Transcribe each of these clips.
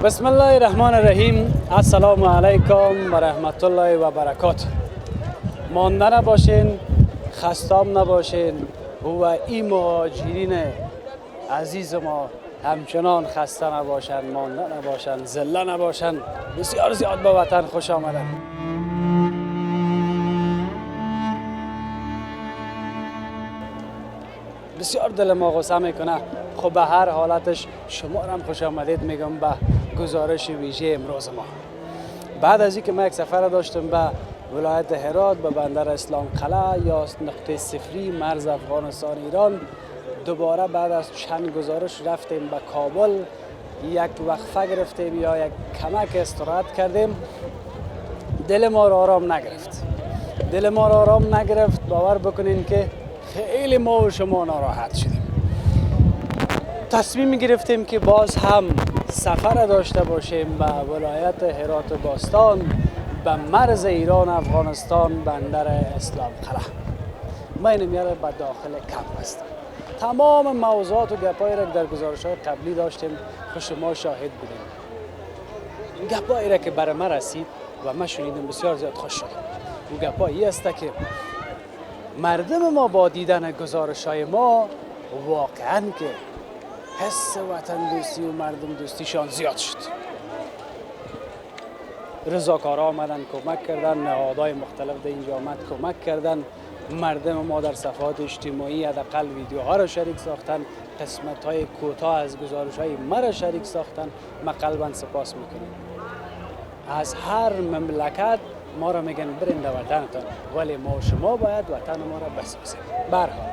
بسم الله الرحمن الرحیم. السلام علیکم و رحمت الله و برکاته. مانده نباشین، خستام نباشین و این مهاجرین عزیز ما همچنان خسته نباشن، مانده نباشن، ذله نباشن. بسیار زیاد به وطن خوش آمدن. بسیار دل ما غصه میکنه. خب به هر حالتش شما هم خوش آمدید میگم به گزارش ویژه امروز ما. بعد از اینکه ما یک سفر داشتم به ولایت هرات، به بندر اسلام قلعه یا نقطه صفری مرز افغانستان ایران، دوباره بعد از چند گزارش رفتیم به کابل، یک وقفه گرفتیم یا یک کمک استراحت کردیم. دل ما را آرام نگرفت. دل ما را آرام نگرفت. باور بکنین که خیلی ما و شما ناراحت شدیم. تصمیم گرفتیم که باز هم سفر داشته باشیم به ولایت هرات باستان، به مرز ایران افغانستان، بندر اسلام قلعه. ما این میاره به داخل کمپ هستم. تمام موضوعات و گپایی را در گزارش‌های قبلی داشتیم که شما شاهد بودیم. گپایی را که برای ما رسید و ما شنیدیم بسیار زیاد خوش شدیم. اون گپایی است که مردم ما با دیدن گزارش‌های ما واقعاً که حس وطن دوستی و مردم دوستیشان زیاد شد. رضاکارا آمدن کمک کردن، نهادهای مختلف در اینجا آمد کمک کردن. مردم ما در صفحات اجتماعی حداقل ویدیوها را شریک ساختن، قسمت‌های کوتاه از گزارش‌های ما را شریک ساختن. ما قلباً سپاس میکنیم. از هر مملکت ما را میگن برین در وطنتان، ولی ما و شما باید وطن ما را بسازیم. به هر حال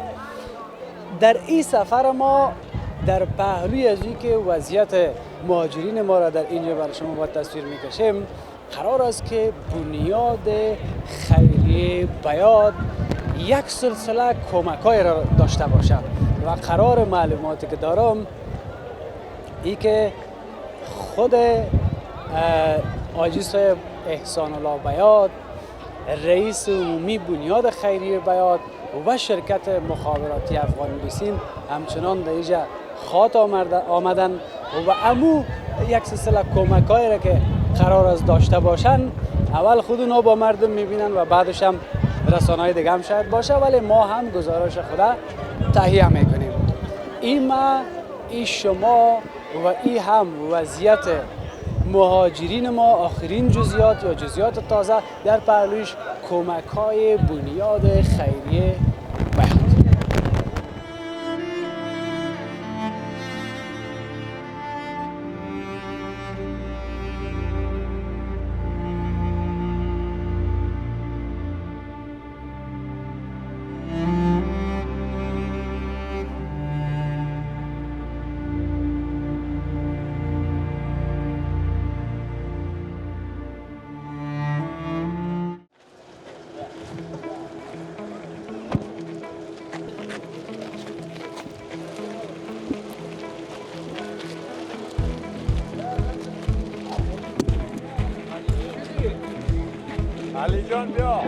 در این سفر ما در پهلوی از این که وضعیت مهاجرین ما را در اینجا برای شما با تصویر میکشیم، قرار است که بنیاد خیریه بیاد یک سلسله کمک‌های را داشته باشم و قرار معلوماتی که دارم ای که خود حاجی صاحب احسان الله بیات، رئیس عمومی بنیاد خیریه بیات و شرکت مخابراتی افغان بیسیم همچنان در اینجا خاط آمدن و امو یک سلسله کمک‌هایی را که قرار است داشته باشن، اول خود اونا با مردم میبینن و بعدش هم رسانه‌های دیگه هم شاید باشه، ولی ما هم گزارش خدا تهیه میکنیم. این ما، این شما و این هم وضعیت مهاجرین ما، آخرین جزئیات یا جزئیات تازه در پهلویش کمک‌های بنیاد خیریه بیات. علی جان بیا.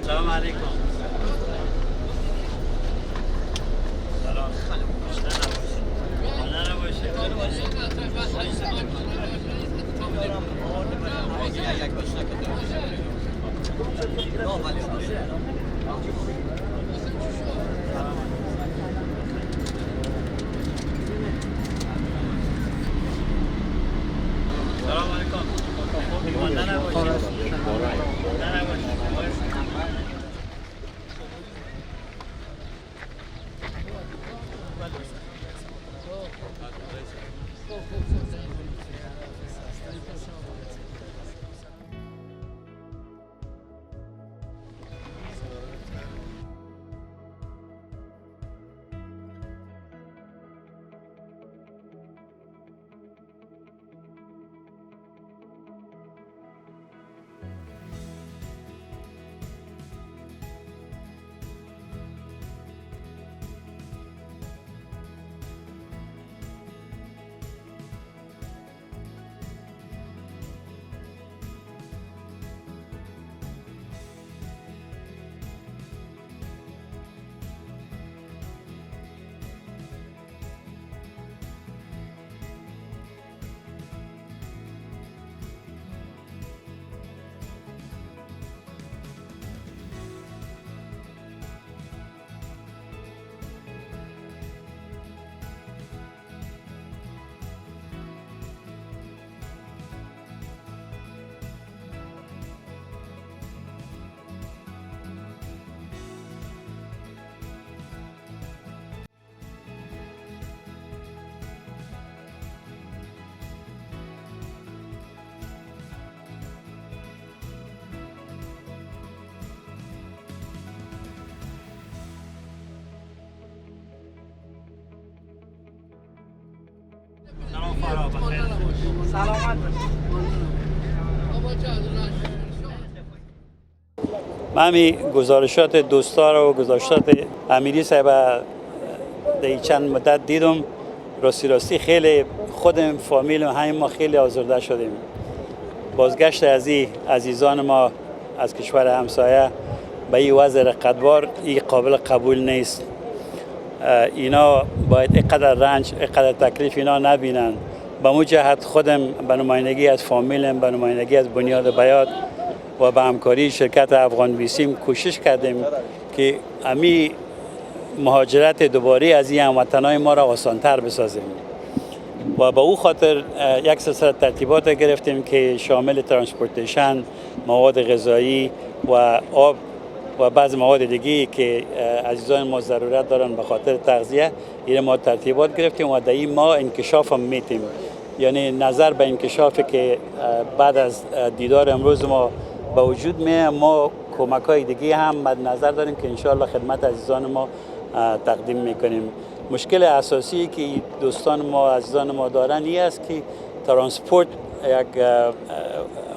سلام علیکم. سلام. من می گزارشات دوستا و گزارشات امیری صاحب در چند مدت دیدم. راستی خیلی خودم فامیل همین ما خیلی آزرده شدیم. بازگشت از این عزیزان ما از کشور همسایه به این وضع رقتبار این قابل قبول نیست. اینا باید اینقدر رنج اینقدر تکلیف اینا نبینن. به مو جهت خودم به نمایندگی از فامیلم، به نمایندگی از بنیاد بیات و به همکاری شرکت افغان ویسیم کوشش کردیم که امی مهاجرت دوباره از این هموطنای ما را آسانتر بسازیم و به او خاطر یک سلسله ترتیبات گرفتیم که شامل ترانسپورتیشن، مواد غذایی و آب و بعض مواد دیگه که عزیزان ما ضرورت دارن به خاطر تغذیه. این ما ترتیبات گرفتیم و در این ما انکشاف هم میتیم، یعنی نظر به انکشافی که بعد از دیدار امروز ما به وجود میه، ما کمک های دیگه هم مد نظر داریم که انشاءالله خدمت عزیزان ما تقدیم میکنیم. مشکل اساسی که دوستان ما عزیزان ما دارن این است که ترانسپورت یک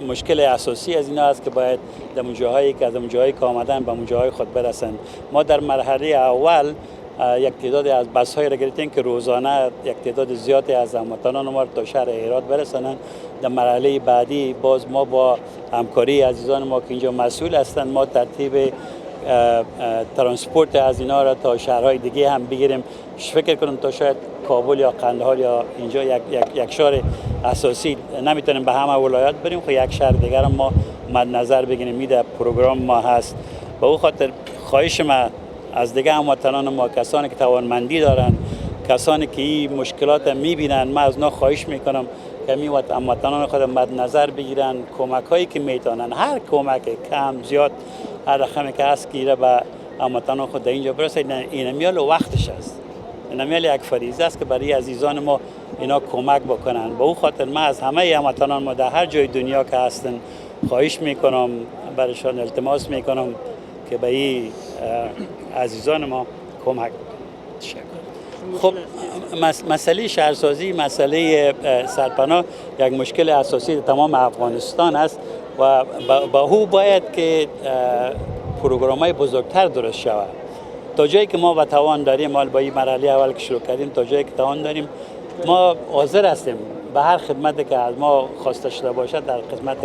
مشکل اساسی از اینا است که باید در جاهایی که از جاهایی که آمدن به جاهای خود برسند. ما در مرحله اول یک تعداد از بس های را گرفتیم که روزانه یک تعداد زیادی از هموطنان ما تا شهر هرات برسانند. در مرحله بعدی باز ما با همکاری عزیزان ما که اینجا مسئول هستند ما ترتیب ترانسپورت از اینا را تا شهرهای دیگه هم بگیریم. فکر کنم تا شاید کابل یا قندهار یا اینجا یک شهر اساسی نمیتونیم به همه ولایات بریم، خب یک شهر دیگر هم ما مد نظر بگیریم. این در پروگرام ما هست. به او خاطر خواهش ما از دیگه هموطنان ما، کسانی که توانمندی دارن، کسانی که این مشکلات میبینن، من از اونا خواهش میکنم که هموطنان خود مد نظر بگیرن. کمک هایی که میتونن، هر کمک کم زیاد هر رقمی که هست که به هموطنان خود در اینجا برسه. این میال وقتش است، این میال یک فریضه است که برای عزیزان ما اینا کمک بکنن. به او خاطر من از همه هموطنان ما در هر جای دنیا که هستن خواهش میکنم، برایشان التماس میکنم که به این عزیزان ما کمک خب مسئله شهرسازی، مسئله سرپناه یک مشکل اساسی تمام افغانستان است و با او باید که پروگرام‌های بزرگتر درست شود. تا جایی که ما توان داریم، ما با این مرحله اول که شروع کردیم، تا جایی که توان داریم ما حاضر هستیم به هر خدمتی که از ما خواسته شده باشد در خدمت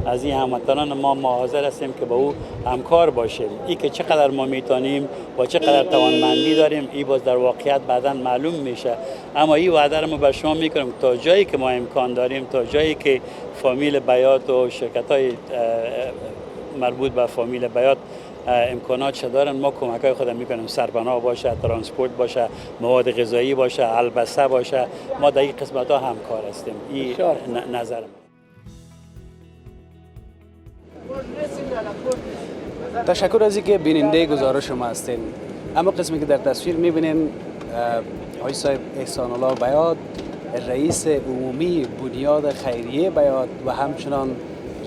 از این هموطنان ما حاضر هستیم که با او همکار باشیم. این که چقدر ما میتونیم و چقدر توانمندی داریم این باز در واقعیت بعداً معلوم میشه، اما این وعده رو ما به شما میکنیم تا جایی که ما امکان داریم، تا جایی که فامیل بیات و شرکت‌های مربوط به فامیل بیات امکانات دارن، ما کمک‌های خودم میکنیم. سرپناه باشه، ترانسپورت باشه، مواد غذایی باشه، البسه باشه، ما در این قسمت‌ها همکار هستیم. این نظرم. تشکر از اینکه بیننده گزارش ما هستین. اما قسمی که در تصویر میبینین آقای صاحب احسان الله بیات، رئیس عمومی بنیاد خیریه بیات و همچنان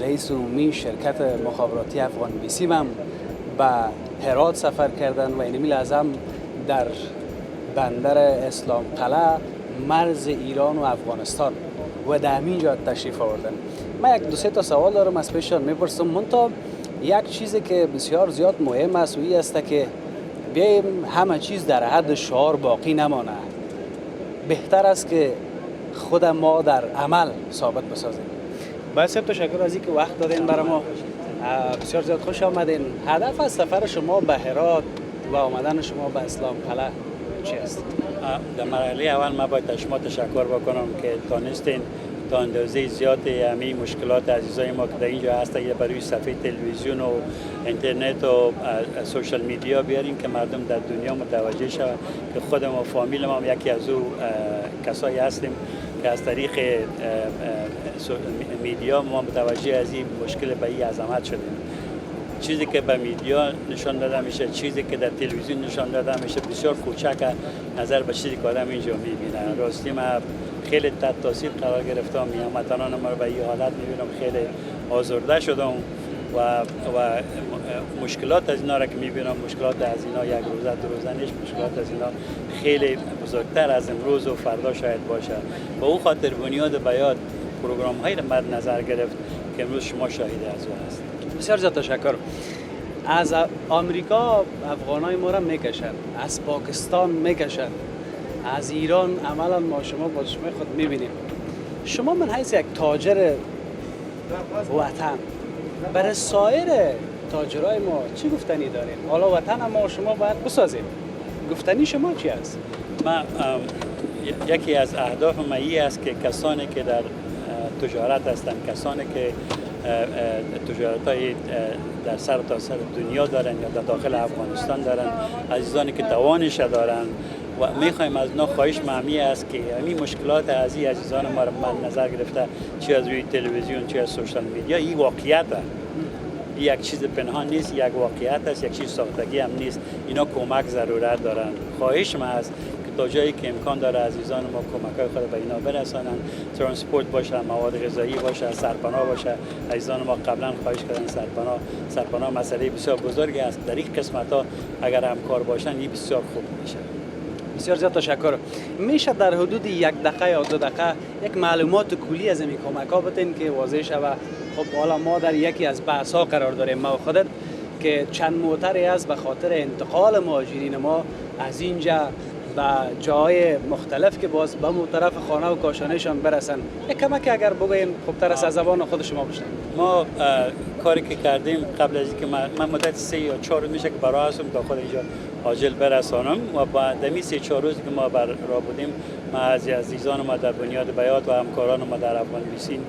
رئیس عمومی شرکت مخابراتی افغان ویسیم هم به هرات سفر کردن و اینمی لازم در بندر اسلام قلعه مرز ایران و افغانستان و در همینجا تشریف آوردن. من یک دو سه تا سوال دارم از پیششان میپرسم. منتها یک چیزی که بسیار زیاد مهم است و این است که بیایم همه چیز در حد شعار باقی نمانه. بهتر است که خود ما در عمل ثابت بسازیم. باید سب تشکر از اینکه وقت دادین برای ما. بسیار زیاد خوش آمدین. هدف از سفر شما به هرات و آمدن شما به اسلام قلعه چی است؟ در مرحله اول من باید از شما تشکر بکنم که تانستین تا اندازه زیادی همین مشکلات عزیزای ما که در اینجا هستن برای صفحه تلویزیون و اینترنت و سوشال میدیا بیاریم که مردم در دنیا متوجه شود که خودم و فامیلم هم یکی از او کسایی هستیم که از طریق میدیا ما متوجه از این مشکل به این عظمت شدیم. چیزی که به میدیا نشان داده میشه، چیزی که در تلویزیون نشان داده میشه بسیار کوچک نظر به چیزی که آدم اینجا میبینه. راستی من خیلی تحت تاثیر قرار گرفتم، هموطنان ما رو به این حالت میبینم، خیلی آزرده شدم و مشکلات از اینا را که میبینم، مشکلات از اینا یک روزه دو روزه نیست، مشکلات از اینا خیلی بزرگتر از امروز و فردا شاید باشه. با اون خاطر بنیاد بیاد پروگرام هایی را مد نظر گرفت که امروز شما شاهد از اون هست. بسیار زیاد تشکر. از آمریکا افغانای ما را میکشن، از پاکستان میکشن، از ایران عملا ما شما با چشم خود میبینیم. شما من حیث یک تاجر وطن برای سایر تاجرای ما چی گفتنی داریم؟ حالا وطن ما شما باید بسازیم. گفتنی شما چی است؟ من یکی از اهداف من این است که کسانی که در تجارت هستند، کسانی که تجارت‌های در سر تا سر دنیا دارن یا در داخل افغانستان دارن، عزیزانی که توانش دارن و میخوایم از اینا خواهش مهمی است که همین مشکلات از این عزیزان ما را مد نظر گرفته، چه از روی تلویزیون چه از سوشال میدیا، این واقعیت است. یک چیز پنهان نیست، یک واقعیت است، یک چیز ساختگی هم نیست. اینا کمک ضرورت دارن. خواهش من است که تا جایی که امکان داره عزیزان ما کمک‌های خود به اینا برسانن، ترانسپورت باشه، مواد غذایی باشه، سرپناه باشه. عزیزان ما قبلا خواهش کردن سرپناه مسئله بسیار بزرگی است. در این قسمت‌ها اگر همکار باشن این بسیار خوب میشه. بسیار زیاد تشکر. میشه در حدود 1 دقیقه یا 2 دقیقه یک معلومات کلی از این کمک‌ها بدین که واضح شود؟ خب حالا ما در یکی از بحث‌ها قرار داریم ما خودت که چند موتری است به خاطر انتقال مهاجرین ما از اینجا به جای مختلف که باز به اون طرف خانه و کاشانهشان برسن. یک کمک اگر بگوین خوبتر از زبان خود شما بشنویم. ما کاری که کردیم قبل از اینکه من مدت 3 یا 4 روز میشه که برای هستم تا خود اینجا عاجل برسانم و بعد از 3 4 روزی که ما بر راه بودیم، ما از عزیزان ما در بنیاد بیات و همکاران ما در افغان بیسین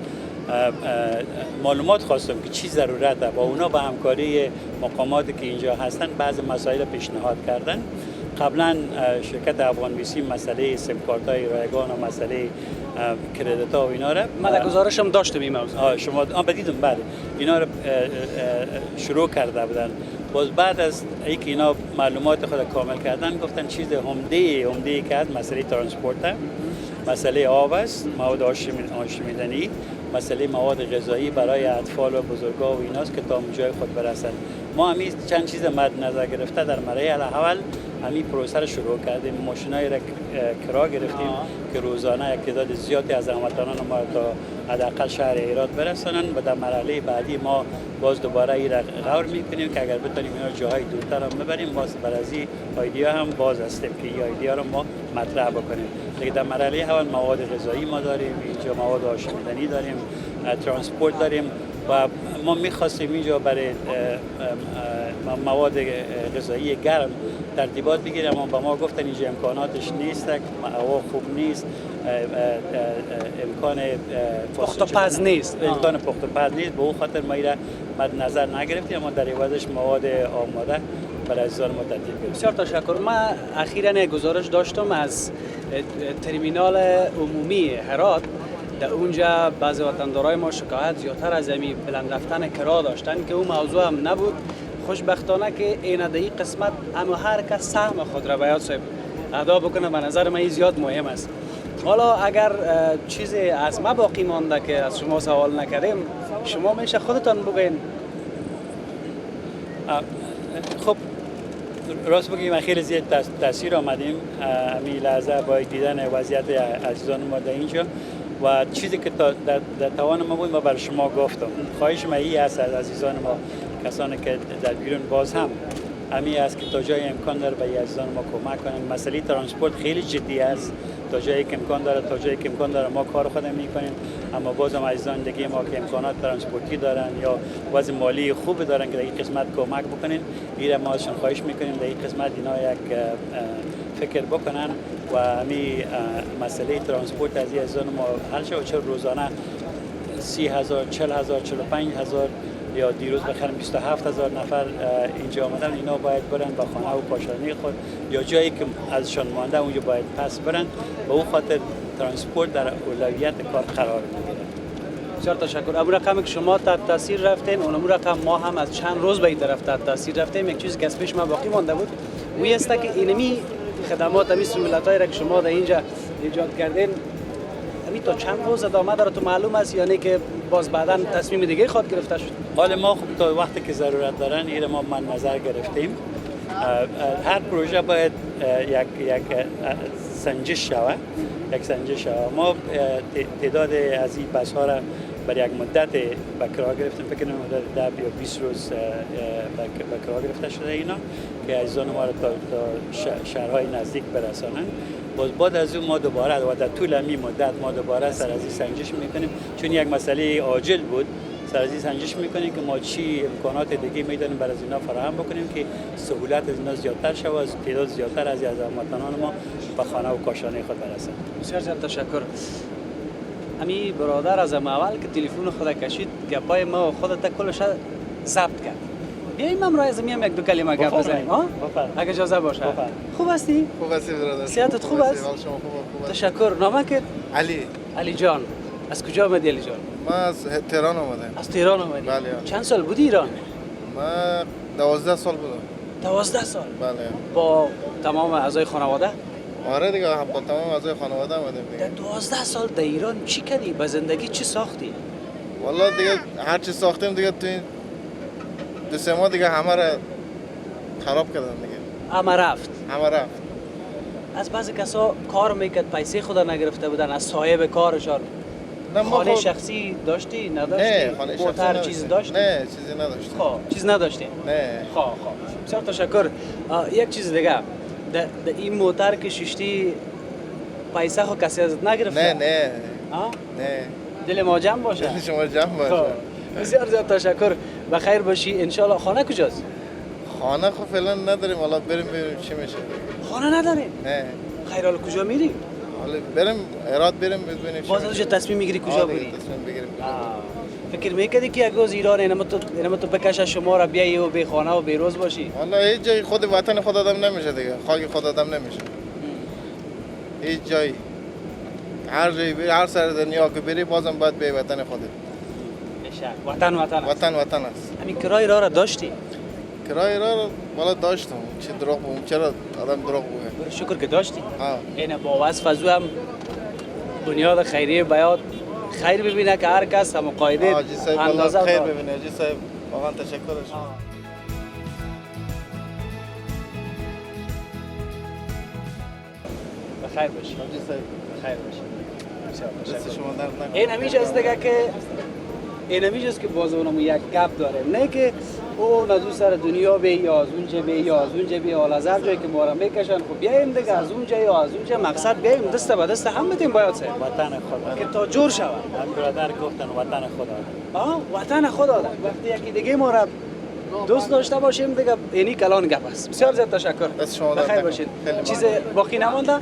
معلومات خواستم که چی ضرورت است. با اونا با همکاری مقاماتی که اینجا هستن بعض مسائل پیشنهاد کردن. قبلا شرکت افغان بیسین مسئله سیم کارت‌های رایگان و مسئله کردیت ها و اینا را من در گزارشم داشتم این موضوع. شما بدیدم بله اینا را شروع کرده بودن. باز بعد از اینکه اینا معلومات خود کامل کردن گفتن چیز عمده که هست مسئله ترانسپورت، مسئله آب است، مواد آشامیدنی، مسئله مواد غذایی برای اطفال و بزرگا و ایناست که تا جای خود برسن. ما همین چند چیز مد نظر گرفته در مرحله اول همین پروسه رو شروع کردیم. ماشینایی را کرا گرفتیم که روزانه یک تعداد زیادی از هموطنان ما تا حداقل شهر هرات برسانن و در مرحله بعدی ما باز دوباره این را غور میکنیم که اگر بتونیم اینا جاهای دورتر هم ببریم. باز بر از این ایده هم باز هستیم که این ایده رو ما مطرح بکنیم. دیگه در مرحله اول مواد غذایی ما داریم، اینجا مواد آشامیدنی داریم، ترانسپورت داریم و ما می‌خواستیم اینجا برای مواد غذایی گرم ترتیبات بگیریم، اما به ما گفتن اینجا امکاناتش نیست، هوا خوب نیست، امکان پخت و پز نیست. امکان پخت و پز نیست. به اون خاطر ما ایرا مد نظر نگرفتیم، اما در عوضش مواد آماده برای عزیزان ما ترتیب کردیم. بسیار تشکر. من اخیراً گزارش داشتم از ترمینال عمومی هرات. در اونجا بعضی وطندارای ما شکایت زیادتر از همین بلند رفتن کرا داشتن که اون موضوع هم نبود. خوشبختانه که این قسمت اما هر کس سهم خود را باید صاحب ادا بکنه. به نظر من این زیاد مهم است. حالا اگر چیزی از ما باقی مانده که از شما سوال نکردیم، شما میشه خودتان بگین. خب راست بگیم خیلی زیاد تاثیر آمدیم همین لحظه با دیدن وضعیت عزیزان ما در اینجا و چیزی که در توان ما بود ما بر شما گفتم. خواهش ما این است از عزیزان ما، کسانی که در بیرون باز هم همین است که تا جای امکان داره به عزیزان ما کمک کنن. مسئله ترانسپورت خیلی جدی است. تا جایی که امکان داره ما کار خودمون میکنیم، اما باز هم عزیزان دیگه ما که امکانات ترانسپورتی دارن یا وضع مالی خوب دارن که در این قسمت کمک بکنین، ایره ما ازشون خواهش میکنیم در این قسمت اینا یک فکر بکنن و همین مسئله ترانسپورت از عزیزان ما حل شه و چه روزانه 30,000 40,000 45,000 یا دیروز بخرم 27,000 نفر اینجا آمدن، اینا باید برن با خانه و کاشانه خود یا جایی که ازشان مانده اونجا باید پس برن. به اون خاطر ترانسپورت در اولویت کار قرار میگیره. بسیار تشکر. ابو رقم که شما تحت تاثیر رفتین، اون رقم ما هم از چند روز به این طرف تحت تاثیر رفتیم. یک چیزی که از پیش ما باقی مانده بود وی است که اینمی خدمات همین سهولتایی را که شما در اینجا ایجاد کردین همین تا چند روز ادامه داره تو معلوم است یا نه که باز بعدا تصمیم دیگه خود گرفته شد؟ حال ما خب تا وقتی که ضرورت دارن این ما من نظر گرفتیم. هر پروژه باید یک سنجش شود. ما تعداد از این بس ها را برای یک مدت به کار گرفتیم، فکر کنم مدت 10 یا 20 روز به کار گرفته شده اینا که عزیزان ما را تا شهرهای نزدیک برسانند. بعد از اون ما دوباره و در طول این مدت ما دوباره سر از این سنجش میکنیم، چون یک مسئله عاجل بود. سر از این سنجش میکنیم که ما چی امکانات دیگه میدونیم برای اینا فراهم بکنیم که سهولت از اینا زیادتر شود، از تعداد زیادتر از هموطنان ما به خانه و کاشانه خود برسند. بسیار تشکر. امی برادر از اول که تلفن خود کشید گپای ما و خودت کلش ضبط کرد. بیاییم هم راه زمین یک دو کلمه گپ بزنیم ها؟ اگه اجازه باشه. خوب هستی؟ خوب هستی برادر. صحتت خوب است؟ تشکر. نامه که علی جان. از کجا آمدی علی جان؟ ما از تهران آمدم. از تهران آمدی؟ بله. چند سال بودی ایران؟ ما 12 سال بودم. 12 سال؟ بله. با تمام اعضای خانواده؟ آره دیگه، با تمام اعضای خانواده آمدیم دیگه. در 12 سال در ایران چی کردی؟ به زندگی چی ساختی؟ والله دیگه هر چی ساختیم دیگه تو این 2-3 ماه دیگه همه را خراب کردن دیگه. همه رفت. از بعضی کسا کار میکرد پیسه خدا نگرفته بودن، از صاحب کارشان. خانه شخصی داشتی؟ نداشتی؟ نه، خانه شخصی نداشتی. چیز داشتی؟ نه، چیزی نداشتی. چیز نداشتی؟ نه. بسیار تشکر. یک چیز دیگه، در این موتر که ششتی پیسه خو کسی ازت نگرفته؟ نه. دل ما جمع باشه. دل شما جمع باشه. بسیار زیاد تشکر. بخیر باشی ان شاء الله. خانه کجاست؟ خانه خو فعلا نداریم، حالا بریم چی میشه. خانه نداریم؟ نه. خیر، حالا کجا میری؟ حالا بریم هرات بریم ببینیم. باز از تصمیم میگیری کجا بری؟ تصمیم بگیریم. فکر میکردی که یک روز ایران اینم تو بکشه شما را بیایی و بی خانه و بی روز باشی؟ والا هیچ جای خود وطن خود آدم نمیشه دیگه، خاک خود آدم نمیشه. هیچ جایی، هر جایی بری، هر سر دنیا که بری بازم باید به وطن خودت. وطن است. همین کرای راه را داشتی؟ کرای راه والا داشتم. چه دروغ بگم، چرا آدم دروغ بگه؟ شکر که داشتی. ها. اینه با وصف از هم بنیاد خیریه بیاد خیر ببینه که هر کس هم قاعده اندازه خیر ببینه. جی صاحب واقعا تشکرش. بخیر باشی. جی صاحب بخیر باشی. دست شما درد نکنه. این همیشه است دیگه که این همیشه است که باز اونم یک گپ داره، نه که او از اون سر دنیا بی یا از اونجا بی یا از اونجا بی، حالا از هر جایی که ما را میکشن خب بیایم دیگه از اونجا یا از اونجا، مقصد بیایم دست به دست هم بدیم باید سه وطن خدا که تا جور شود. من برادر گفتن وطن خدا. وطن خدا ده. وقتی یکی دیگه ما را دوست داشته باشیم دیگه اینی کلان گپ است. بسیار زیاد تشکر. دست شما بخیر باشید. چیز باقی نمانده؟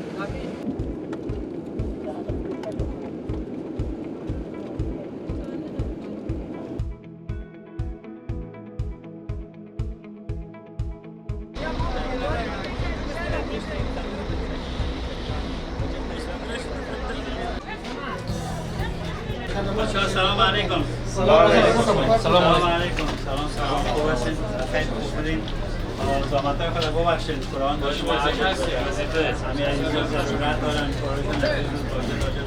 سلام علیکم. سلام علیکم. خوب هستین؟ خیلی خوب بودین؟ زحمت‌های خود ببخشید. قرآن داشته باشید. همین عزیزان ضرورت دارن کارشون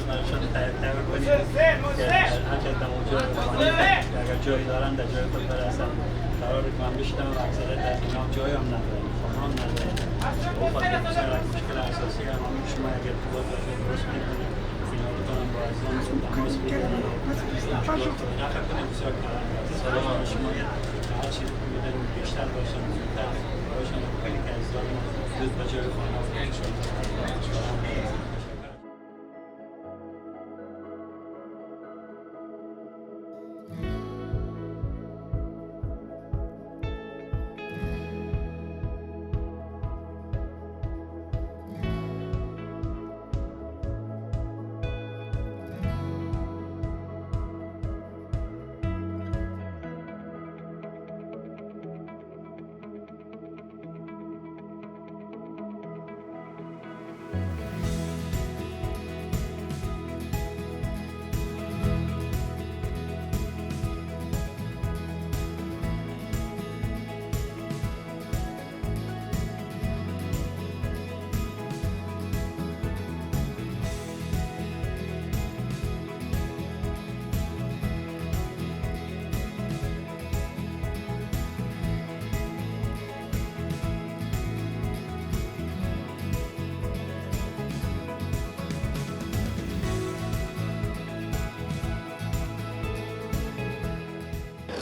براشون تیار کنید که هرچند در موجود کنید اگر جایی دارن در جای خود برسن. قرار کنم بشیدم و اکثریت از اینا جای هم ندارن، خانه هم ندارن. با خاطر بسیار مشکل اساسی هم شما اگر خود درست میکنید اینا رو کنم با عزیزان تماس بگیرن نفر کنیم بسیار کارن سالا برای شما هر چیز که میدونیم بیشتر باشن زودتر برایشان بکنید که عزیزان زود به جای خانه و باشن.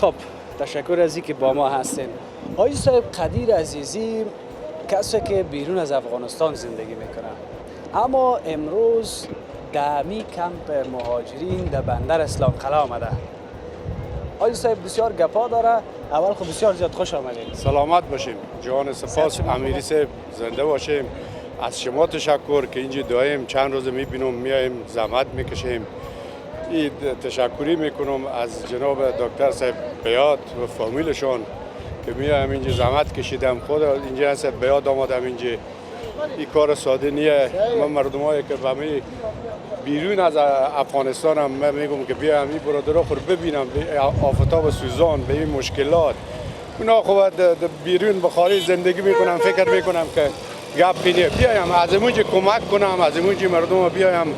خب تشکر از اینکه با ما هستین. آقای صاحب قدیر عزیزی کسی که بیرون از افغانستان زندگی میکنه، اما امروز در می کمپ مهاجرین در بندر اسلام قلعه آمده. آقای صاحب بسیار گپا داره. اول خب بسیار زیاد خوش آمدید. سلامت باشیم. جان سپاس امیری صاحب، زنده باشیم. از شما تشکر که اینجا دایم چند روز میبینم میایم زحمت میکشیم. این تشکری میکنم از جناب دکتر صاحب بیات و فامیلشون که میایم اینجا زحمت کشیدم. خود اینجا هست بیات آمدم اینجا. این کار ساده نیه. من مردمایی که به بیرون از افغانستان هم من میگم که بیایم این برادرها خود ببینم به آفتاب سوزان، به این مشکلات. اونا خود بیرون به خارج زندگی میکنم، فکر میکنم که گپ نیه. بیایم از اونجا کمک کنم، از اونجا مردم بیایم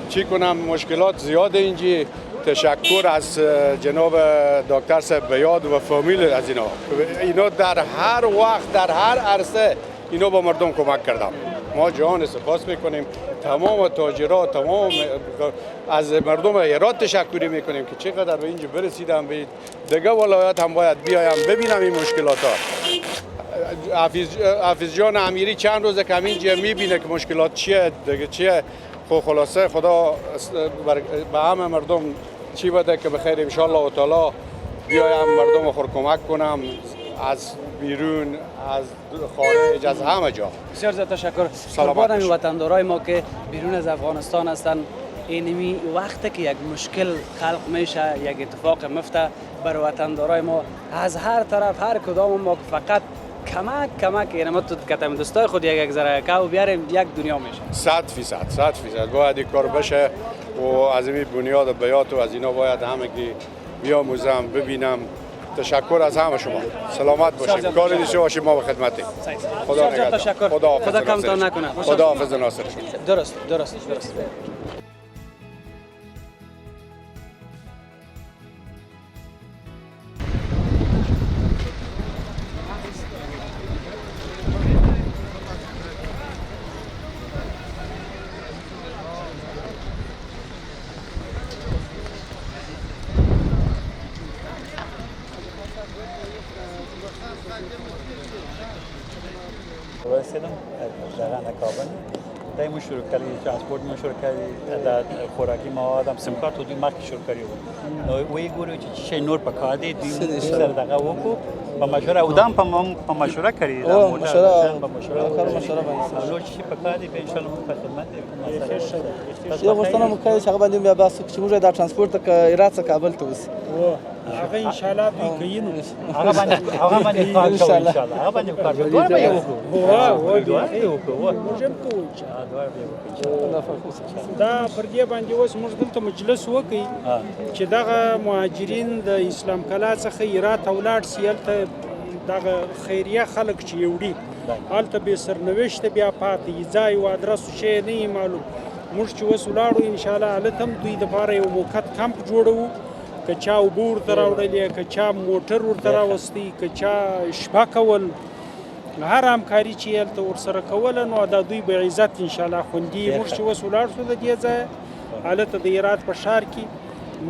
چی کنم. مشکلات زیاده اینجا. تشکر از جناب دکتر صاحب بیاد و فامیل از اینا در هر وقت در هر عرصه اینا با مردم کمک کردم. ما جان سپاس میکنیم. تمام تاجرها، تمام از مردم هرات تشکری میکنیم که چقدر به اینجا برسیدم. به دیگه ولایت هم باید بیایم ببینم این مشکلات ها. حافظ جان امیری چند روزه که اینجا میبینه که مشکلات چیه دیگه چیه. خلاصه خدا به همه مردم چی بده که بخیر ان شاء الله تعالی بیایم مردم خور کمک کنم، از بیرون، از خارج، از همه جا. بسیار زیاد تشکر. سلامت قربان وطندارای ما که بیرون از افغانستان هستن، اینمی وقتی که یک مشکل خلق میشه، یک اتفاق مفته بر وطندارای ما از هر طرف، هر کدام ما فقط کمک اینه ما تو کتم دستای خود یک ذره کو بیاریم یک دنیا میشه. 100% باید این کار بشه و از این بنیاد بیات و از اینا باید همگی بیاموزم ببینم. تشکر از همه شما. سلامت باشید. کار دیشه باشید. ما به خدمتیم. خدا نگهدار. تشکر. خدا کمتان نکنه. خدا حافظ ناصر. درست. رسیدم در نکابن دائما شروع کردی ترانسپورت ما شروع کردی در خوراکی مواد هم سیم کارت دوی مارک شروع کردی بود وی گوره چه نور پکادی دوی سر دقیقه وکو با مشوره اودام با مشوره کردی با مشوره نور چی پکادی به انشالله خدمت یو غوښتنه مو کوي چې هغه باندې بیا بحث وکړو چې موږ دا ترانسپورت ته هرات څخه کابل ته وځي. هغه ان شاء الله دوی کوي نو هغه باندې کار کوي ان شاء الله هغه باندې کار کوي دوه به یو موږ هم کوو دا پر دې باندې اوس موږ دلته مجلس وکړي چې دغه مهاجرین د اسلام کلا څخه هرات ولاړ سي. هلته دغه خیریه خلک چې یوړي هلته بې سرنوشته بیا پاتې ځای و ادرس شی نه معلوم. موږ چې اوس ولاړو انشاءالله هلته هم دوی دپاره یو موقت کمپ جوړوو. که چا اوبه ورته راوړلې، که چا موټر ورته راوستی، که چا شپه کول، هر همکاري چې هلته ورسره کوله نو دا دوی به عزت انشاءالله خوندي. موږ چې اوس ولاړ شو د دې ځایه هلته د هرات په ښار کې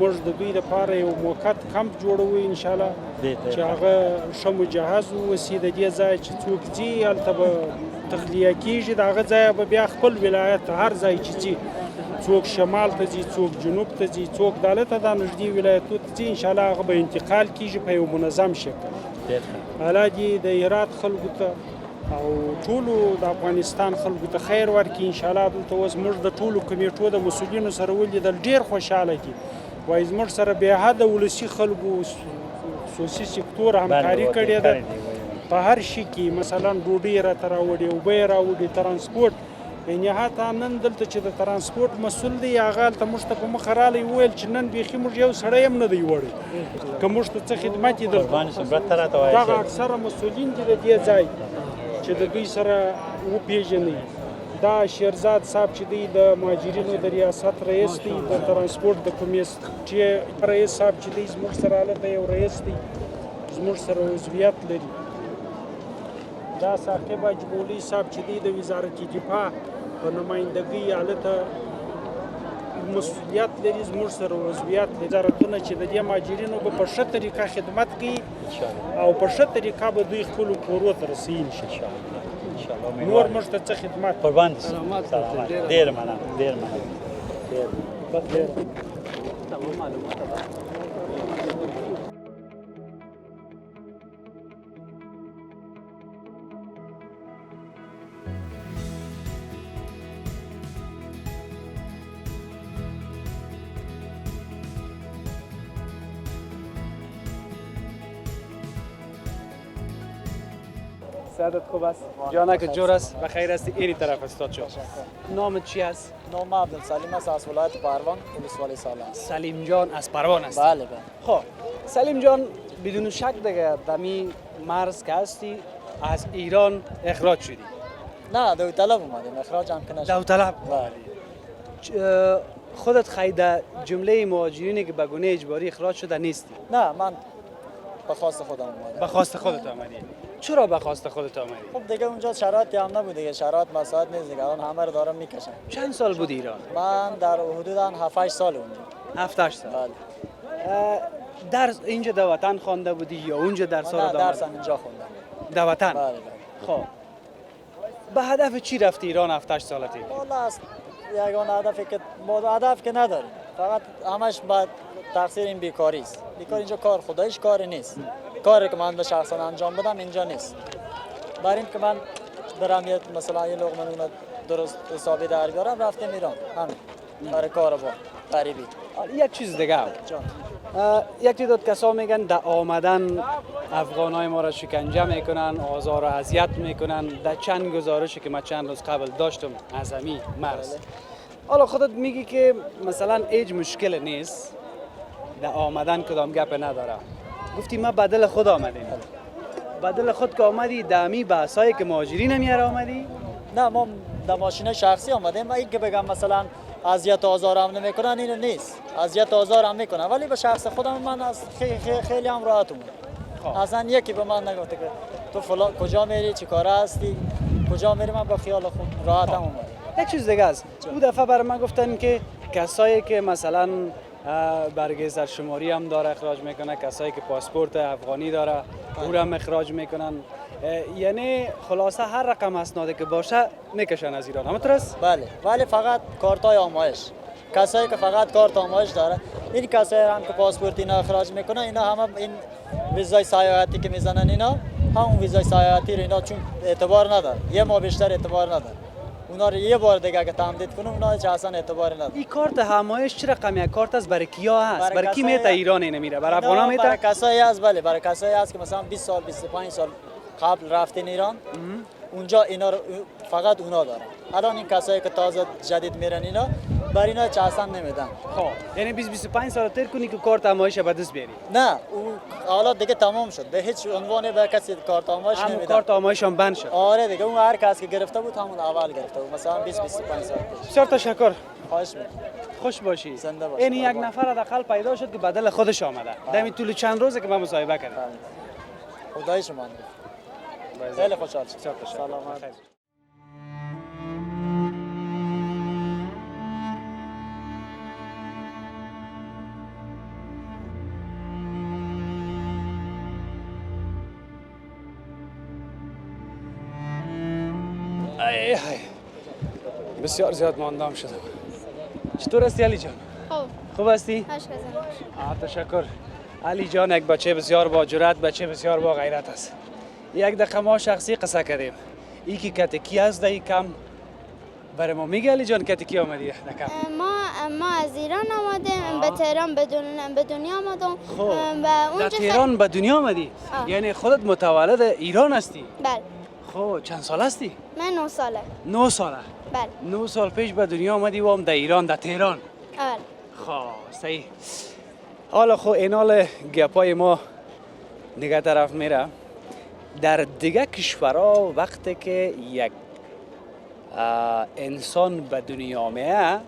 موږ د دوی دپاره یو موقت کمپ جوړوو انشاءالله چې هغه ښه مجهز واوسي. د دې ځایه چې څوک ځي هلته به تخلیه کېږي. د هغه ځایه به بیا خپل ولایت هر ځای چې ځي، څوک شمال ته ځي، څوک جنوب ته ځي، څوک دالته دا نږدې ولایتو ته ځي، انشاءالله هغه به انتقال کېږي په یو منظم شکل. الله دې د هرات خلکو ته او ټولو د افغانستان خلکو ته خیر ورکړي انشاءالله. دلته اوس موږ د ټولو کمیټو د مسؤلینو سره ولیدل، ډېر خوشحاله دي. وایي زموږ سره بېحده ولسي خلکو خصوصي سکتور همکاري کړې ده په هر شي کې. مثلا ډوډۍ راته راوړې، اوبه یې راوړې، ترانسپورټ. یعنې حتی نن دلته چې د ترانسپورټ مسؤل دی هغه هلته موږ ته په مخه رالی وویل چې نن بیخي موږ یو سړی هم نه دی وړی که موږ ته څه خدمت یې دلته. دغه اکثره مسؤلین دي د دې ځای چې د دوی سره وپېژنئ. دا شیرزاد صاحب چې دی د مهاجرینو د ریاست رئیس دی، د ترانسپورټ د کمیټې رئیس صاحب چې دی زموږ سره هلته یو رئیس دی، زموږ سره عضویت لري. دا ثاقب اجمولي صاحب چې دی د وزارت دفاع په نمایندګۍ هلته مسئولیت لري زموږ سره عضویت لري وزارتونه چې د دې مهاجرینو به په ښه طریقه خدمت کوي او په ښه طریقه به دوی خپلو کورو ته رسوي انشاءالله. نور موږ ته څه خدمت قربان دي. سلامت. ډېر مننه. ډېر مننه. ډېر تمام معلومات سعادت خوب است؟ جانک جور است؟ بخیر هستی؟ اینی طرف استاد شد. نامت چی است؟ نام عبدالسلیم است از ولایت پروان ولسوالی سالم. سلیم جان از پروان است. بله بله. خب سلیم جان بدون شک دیگه دمی مرز که هستی از ایران اخراج شدی. نه داوطلب اومدیم اخراج هم که نشد. داوطلب؟ بله. خودت خیلی جمله مهاجرینی که به گونه اجباری اخراج شده نیستی؟ نه من به خواست خودم اومدم. به خواست خودت آمدی؟ چرا به خواست خودت آمدی؟ خب دیگه اونجا شرایطی هم نبود دیگه، شرایط مساعد نیست دیگه، الان همه رو دارم میکشم. چند سال بودی ایران؟ من در حدوداً 7-8 سال اونجا. 7-8 سال. بله. درس اینجا در وطن خوانده بودی یا اونجا درس من رو درسم اینجا خوندم. در وطن؟ بله بله. خب به هدف چی رفتی ایران 7-8 سالتی؟ والا است یگان هدفی که ما هدف که نداریم، فقط همش بعد تقصیر این بیکاری است. بیکاری اینجا کار خدایش کاری نیست. کاری که من به شخصا انجام بدم اینجا نیست. برای اینکه من برم مثلا یه لقمه نون درست حسابی در بیارم رفتم ایران همین برای کار با غریبی. یک چیز دیگه یک تعداد کسا میگن در آمدن افغانای ما را شکنجه میکنن، آزار و اذیت میکنن. در چند گزارشی که من چند روز قبل داشتم از همین مرز، حالا خودت میگی که مثلا هیچ مشکل نیست در آمدن، کدام گپ نداره. گفتی ما بدل خود آمدیم. بدل خود که آمدی دمی بحثایی که مهاجرین هم آمدی؟ نه ما در ماشین شخصی آمدیم. این که بگم مثلا اذیت و آزار هم نمیکنن اینو نیست، اذیت و آزار هم میکنن، ولی به شخص خودم من از خیلی هم راحت اومدم. اصلا یکی به من نگفته که تو فلان کجا میری، چی کاره هستی، کجا میری، من با خیال خود راحت هم اومدم. یک چیز دیگه است. اون دفعه برای من گفتن که کسایی که مثلا برگه سرشماری هم داره اخراج میکنه، کسایی که پاسپورت افغانی داره او را هم اخراج میکنن. یعنی خلاصه هر رقم اسنادی که باشه میکشن از ایران. همونطور است؟ بله، ولی فقط کارتای آمایش. کسایی که فقط کارت آمایش داره، این کسایی هم که پاسپورت اینا اخراج میکنه، اینا همه این ویزای سیاحتی که میزنن اینا، همون ویزای سیاحتی رو اینا چون اعتبار نداره، یه ماه بیشتر اعتبار نداره. اونا رو یه بار دیگه اگه تمدید کنه اونا هیچ اصلا اعتباری نداره. این کارت همایش چه رقمی کارت است؟ برای کیا هست؟ برای کی میته ایران اینه میره؟ برای افغانا میته؟ برای کسایی هست، بله برای کسایی هست که مثلا 20 سال 25 سال قبل رفتین ایران، اونجا اینا رو فقط اونا دارن. الان این کسایی که تازه جدید میرن اینا برای اینا چه اصلا نمیدن. خب یعنی 20 25 سال تر کنی که کارت همایش به دست بیاری؟ نه اون حالا دیگه تمام شد، به هیچ عنوان به کسی کارت آمایش نمیدن. همون کارت آمایش هم بند شد. آره دیگه اون هر کس که گرفته بود همون اول گرفته بود، مثلا 20 25 سال پیش. بسیار تشکر. خواهش می‌کنم. خوش باشی. زنده باشی. این یک نفر حداقل پیدا شد که بدل خودش آمده. دمی طول چند روزه که ما مصاحبه کردیم. خدای شما خیلی خوشحال شدم. سلامت. بسیار زیاد ماندام شدم. چطور هستی علی جان؟ خوب هستی؟ تشکر. علی جان یک بچه بسیار با جرأت، بچه بسیار با غیرت است. یک دقیقه ما شخصی قصه کردیم. ای که کتکی از دایی کم برای ما میگه علی جان کتکی آمدی نکم؟ ما از ایران آمدیم به تهران به دنیا آمدم. خب در تهران به دنیا آمدی؟ یعنی خودت متولد ایران هستی؟ بله. خب چند سال هستی؟ من 9 ساله. 9 ساله؟ بله. 9 سال پیش به دنیا آمدی و هم در ایران، در تهران؟ بله. خب صحیح. حالا خب اینال گپای ما دیگه طرف میره. در دیگه کشورها وقتی که یک انسان به دنیا میه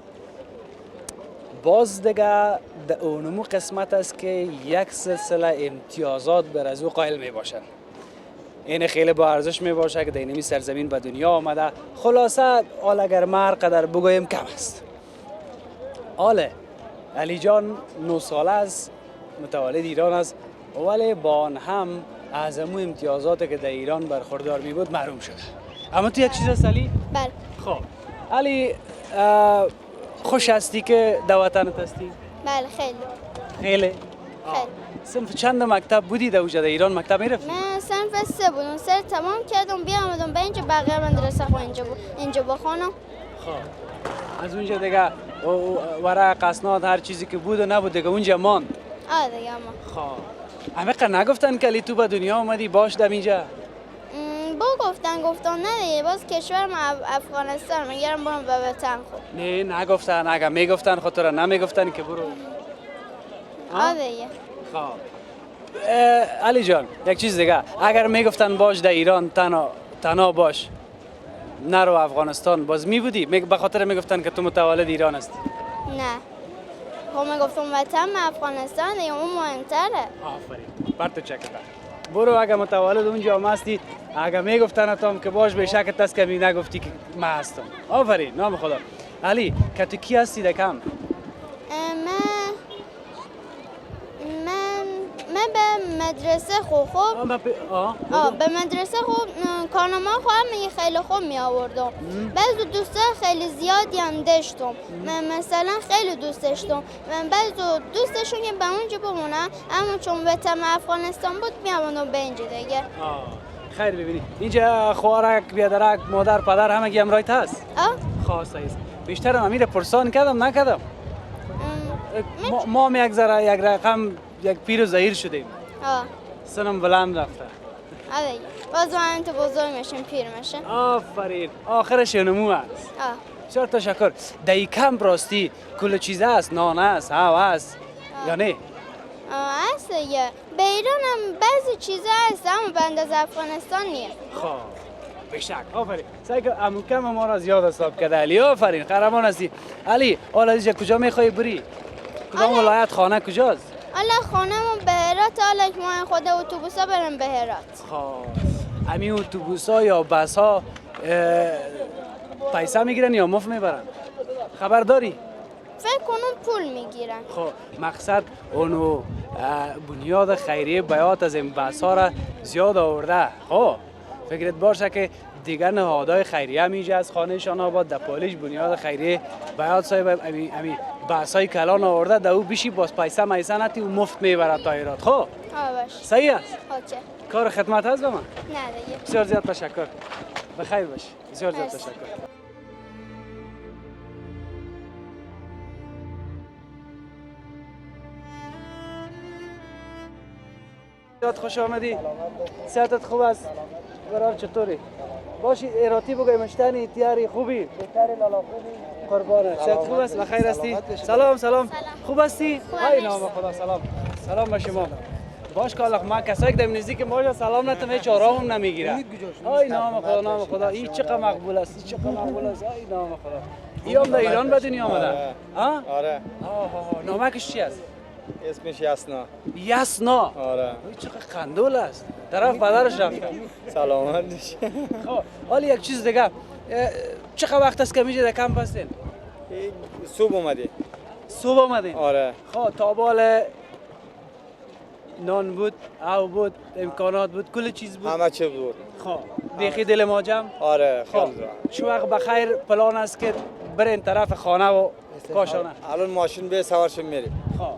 باز دیگه در اونمو قسمت است که یک سلسله امتیازات بر از او قائل می باشن. این خیلی با ارزش می باشه که در اینمی سرزمین به دنیا آمده. خلاصه حال اگر ما هر قدر بگویم کم است. آله علی جان 9 ساله است، متولد ایران است، ولی با آن هم از امو امتیازاتی که در ایران برخوردار می بود محروم شده. اما تو یک چیز است علی؟ بله. خب علی خوش هستی که در وطنت هستی؟ بله خیلی. خیلی؟ خیلی. صنف چند مکتب بودی در وجود ایران مکتب میرفتی؟ من صنف 3 بودم، 3 تمام کردم بیامدم به اینجا، بقیه مدرسه خو اینجا بخونم. خب از اونجا دیگه ورق اسناد هر چیزی که بود و نبود دیگه اونجا ماند. دیگه اما خب همه نگفتن که علی تو به دنیا اومدی باش در اینجا؟ با گفتن نه دیگه، باز کشور ما افغانستان میگرم برم به وطن خود. نه نگفتن، اگه میگفتن خود تو را نمیگفتن که برو. دیگه. خب علی جان یک چیز دیگه، اگر میگفتن باش در ایران تنها باش نرو افغانستان باز می بودی؟ به خاطر میگفتن که تو متولد ایران هستی؟ نه خب میگفتم وطن افغانستان دیگه، اون مهمتره. آفرین بر تو چکه برو، اگه متولد اونجا هم هستی، اگه میگفتن اتام که باش به شکت است که نگفتی که من هستم. آفرین نام خدا. علی که تو کی هستی دکم؟ من به مدرسه به مدرسه خوب کارنامه خودم خیلی خوب می آوردم. بعضی دوستا خیلی زیادی هم داشتم، مثلا خیلی دوست داشتم، بعضی دوست داشتم که به اونجا بمونم، اما چون وطن افغانستان بود می آوردم به اینجا دیگه. خیر ببینی اینجا خوارک بیادرک مادر پدر همگی همراهت هست؟ خاصه است. بیشتر امیر پرسان کردم نکردم. ما یک رقم یک پیر و زهیر شدیم. سنم بلند رفته. باز من تو بزرگ میشیم پیر میشیم. آفرین آخرش نمو است. بسیار تشکر. در این کمپ راستی کل چیز است، نان است، هوا است یا نه؟ هست دیگه. به ایران هم بعضی چیزا هست اما به اندازه افغانستان نیست. خب بشک آفرین. سعی کن کم ما را زیاد حساب کرده علی. آفرین قهرمان هستی. علی حالا اینجا کجا میخوای بری؟ کدام ولایت خانه کجاست؟ حالا خانه‌مون به هرات، حالا که ما خود اتوبوسا بریم به هرات. خب همین اتوبوسا یا بس‌ها پیسه میگیرن یا مفت میبرن؟ خبر داری؟ فکر کنم پول میگیرن. خب مقصد اونو بنیاد خیریه بیات از این بس‌ها را زیاد آورده. خب فکرت باشه که دیگر نهادهای خیریه هم اینجا از خانهشان آباد در پالیش بنیاد خیریه بیات صاحب امی بحثای کلان آورده در او بیشی باز پیسه میسه نتی و مفت میبرد تا ایراد. خب باشه صحیح است؟ اوکی. کار خدمت هست به من؟ نه دیگه. بسیار زیاد تشکر. بخیر باش. بسیار زیاد تشکر. زیاد خوش آمدی. صحتت خوب است؟ برار چطوری؟ باشی ایراتی بگوی مشتنی تیاری خوبی؟ بهتری لالا خوبی؟ قربانت. صحت خوب است؟ بخیر هستی؟ سلام. خوب هستی؟ های نام خدا سلام به شما. باش کالا ما کسایی که در نزدیک ما سلام نتم هیچ آرامم نمیگیره. های نام خدا این چقدر مقبول است. های نام خدا. ایام در ایران به دنیا آمده. آره. نامکش چی است؟ اسمش یسنا. یسنا؟ آره. چقدر قندول است. طرف پدرش رفته. سلامت باش. خب حالا یک چیز دیگه، چقدر وقت است که میشه در کمپ هستین؟ صبح اومدی. صبح آمدین؟ آره. خب تابال نان بود، آب بود، امکانات بود، کل چیز بود. همه چی بود. خب دیگه دل ما جمع. آره خب خیلی چه وقت بخیر پلان است که برین طرف خانه و کاشانه؟ الان ماشین به سوارش میریم. خب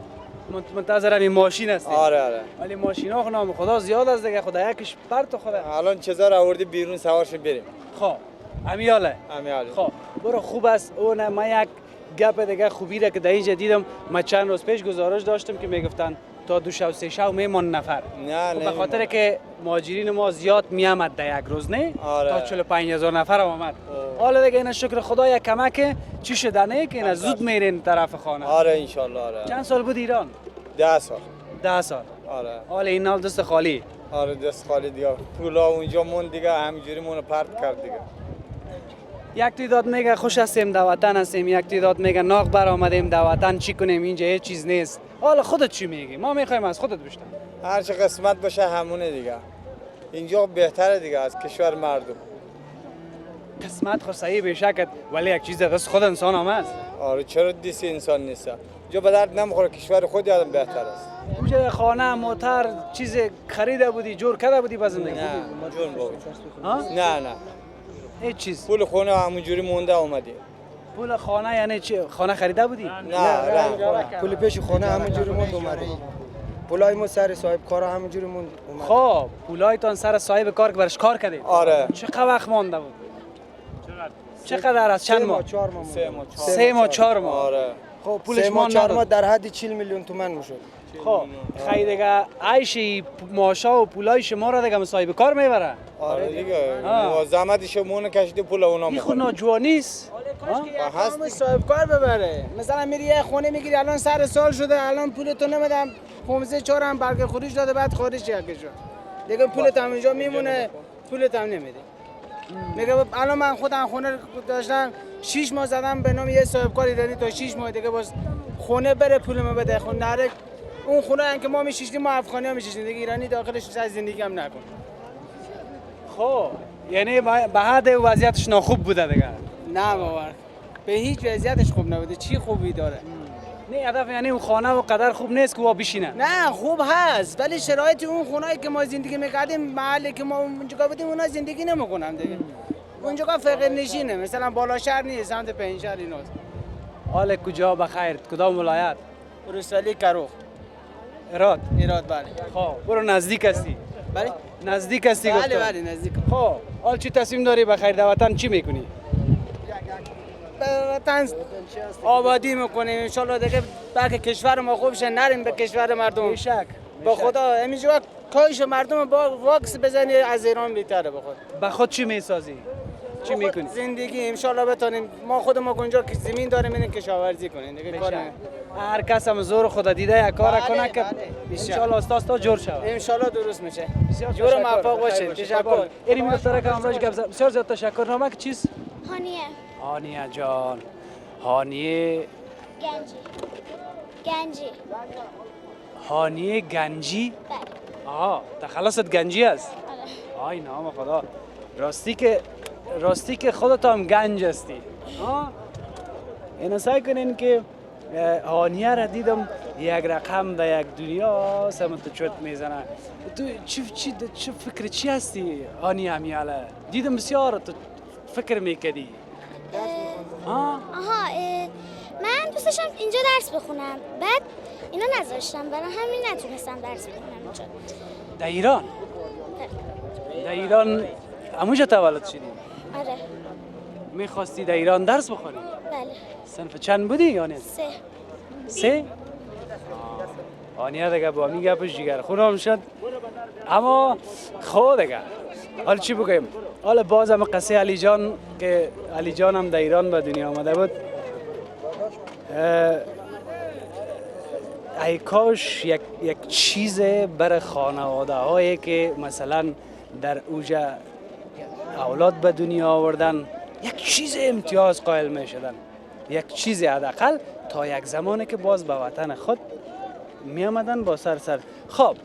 منتظرم این ماشین هستی؟ آره. ولی ماشین ها نام خدا زیاد است دیگه، خدا یکیش پرت خدا. الان چیزا رو آوردی بیرون سوارش بریم. خب امیاله. خب برو خوب است. اون من یک گپ دیگه خوبی را که در اینجا دیدم، من چند روز پیش گزارش داشتم که میگفتن تا 2 شب 3 شب میمون نفر. نه به خاطر که مهاجرین ما زیاد میامد در یک روز نه. آره. تا 45000 نفر هم آمد. حالا دیگه اینا شکر خدا یک کمک چی شده نه که اینا زود میرین طرف خانه. آره ان شاء الله. آره. چند سال بود ایران؟ 10 سال. 10 سال. آره. حالا این نال دست خالی. آره دست خالی دیگه. پولا اونجا مون دیگه همینجوری مون پرت کرد دیگه. یک تعداد میگه خوش هستیم در وطن هستیم، یک تعداد میگه ناق برآمدیم در وطن چی کنیم اینجا هیچ چیز نیست. حالا خودت چی میگی؟ ما میخوایم از خودت بشنویم. هر چه قسمت باشه همونه دیگه. اینجا بهتره دیگه از کشور مردم. بسیار زیاد تشکر. بخیر باش. بسیار زیاد تشکر. آره ان شاء الله. آره. بخیر باش. بسیار زیاد تشکر. آره. خب قسمت خو صحیح بشکت ولی یک چیز دست خود انسان هم است. آره چرا دیسی انسان نیست؟ جو به درد نمیخوره، کشور خود یادم بهتر است. اونجا خانه موتر چیز خریده بودی جور کرده بودی به زندگی؟ نه جون بابا. ها؟ نه هیچ چیز. پول خونه همونجوری مونده اومدی. پول خانه یعنی چی؟ خانه خریده بودی؟ نه پول پیش خونه همونجوری موند اومده. پولای ما سر صاحب کارا همونجوری موند اومده. خب پولایتان سر صاحب کار که برش کار کردید؟ آره. چقدر وقت مانده بود؟ چقدر از چند ماه؟ 4 ماه. 3 ماه 4 ماه. آره. خب پولش 4 ماه در حد 40 میلیون تومان میشد. خب خیلی دیگه عیش ماشا و پولای شما را دیگه صاحب کار میبره. آره دیگه زحمتش مون کشیده پول اونا این خود ناجوانی است. هست صاحب کار ببره. مثلا میری یه خونه میگیری الان سر سال شده الان پولتو نمیدم 5-4 هم برگ خروج داده بعد خارج یکشون دیگه پولت هم اینجا میمونه پولت هم نمیده. میگه الان من خودم خونه داشتم 6 ماه زدم به نام یه صاحب کار ایرانی تا 6 ماه دیگه باز خونه بره پولمو بده خونه نره اون خونه ان که ما میشیشیم ما افغانی ها میشیشیم دیگه ایرانی داخلش زندگی هم نکن. خب یعنی به حد وضعیتش ناخوب بوده دیگه. نه باور به هیچ وضعیتش خوب نبوده. چی خوبی داره؟ نه هدف یعنی اون خانه و قدر خوب نیست که وا بشینه. نه خوب هست ولی شرایط اون خونه‌ای که ما زندگی میکردیم محلی که ما اونجا بودیم اونا زندگی نمیکنن دیگه. اونجا فقیر نشینه مثلا بالا شهر نیست سمت پایین شهر ایناست. حال کجا بخیر کدام ولایت؟ روسولی کروخ. ایراد بله. خب برو نزدیک هستی. بله نزدیک هستی گفتم. بله نزدیک. خب حال چی تصمیم داری بخیر در وطن چی میکنی؟ به وطن آبادی میکنیم ان شاءالله دیگه بلکه کشور ما خوب شه نریم به کشور مردم. بیشک به خدا همینجا کاش مردم با واکس بزنی از ایران بهتره به خود. به خود چی میسازی؟ چی میکنی؟ زندگی ان شاءالله بتونیم ما خودمون اونجا که زمین داریم اینو کشاورزی کنیم دیگه کار هر کس هم زور خدا دیده یک کار کنه که ان شاءالله استاد جور شود. ان شاءالله درست میشه. جور موفق باشید. تشکر. اینی دختره که امروز گپ زد. بسیار زیاد تشکر. نامه چیز؟ هانیه. هانیه جان. هانیه گنجی. هانیه گنجی؟ بله. آها تخلصت گنجی است. آره. آی نام خدا. راستی که خودت هم گنج هستی. اینو سعی کنین که هانیه را دیدم یک رقم در یک دنیا سمت چوت میزنه. تو چه فکر چی هستی هانیه همیاله؟ دیدم بسیار تو فکر میکردی. من دوست داشتم اینجا درس بخونم بعد اینا نذاشتم برای همین نتونستم درس بخونم اینجا. در ایران؟ در ایران همونجا تولد شدی؟ آره. میخواستی در ایران درس بخونی؟ بله. صنف چند بودی یا نه؟ 3 آنیا دیگه با می گپش جگر خونم شد اما خود دیگه حالا چی بگیم؟ حالا باز هم قصه علی جان که علی جان هم در ایران به دنیا آمده بود ای کاش یک چیز برای خانواده هایی که مثلا در اوجا اولاد به دنیا آوردن یک چیز امتیاز قائل می شدن یک چیز حداقل تا یک زمانی که باز به وطن خود می آمدن با سر خب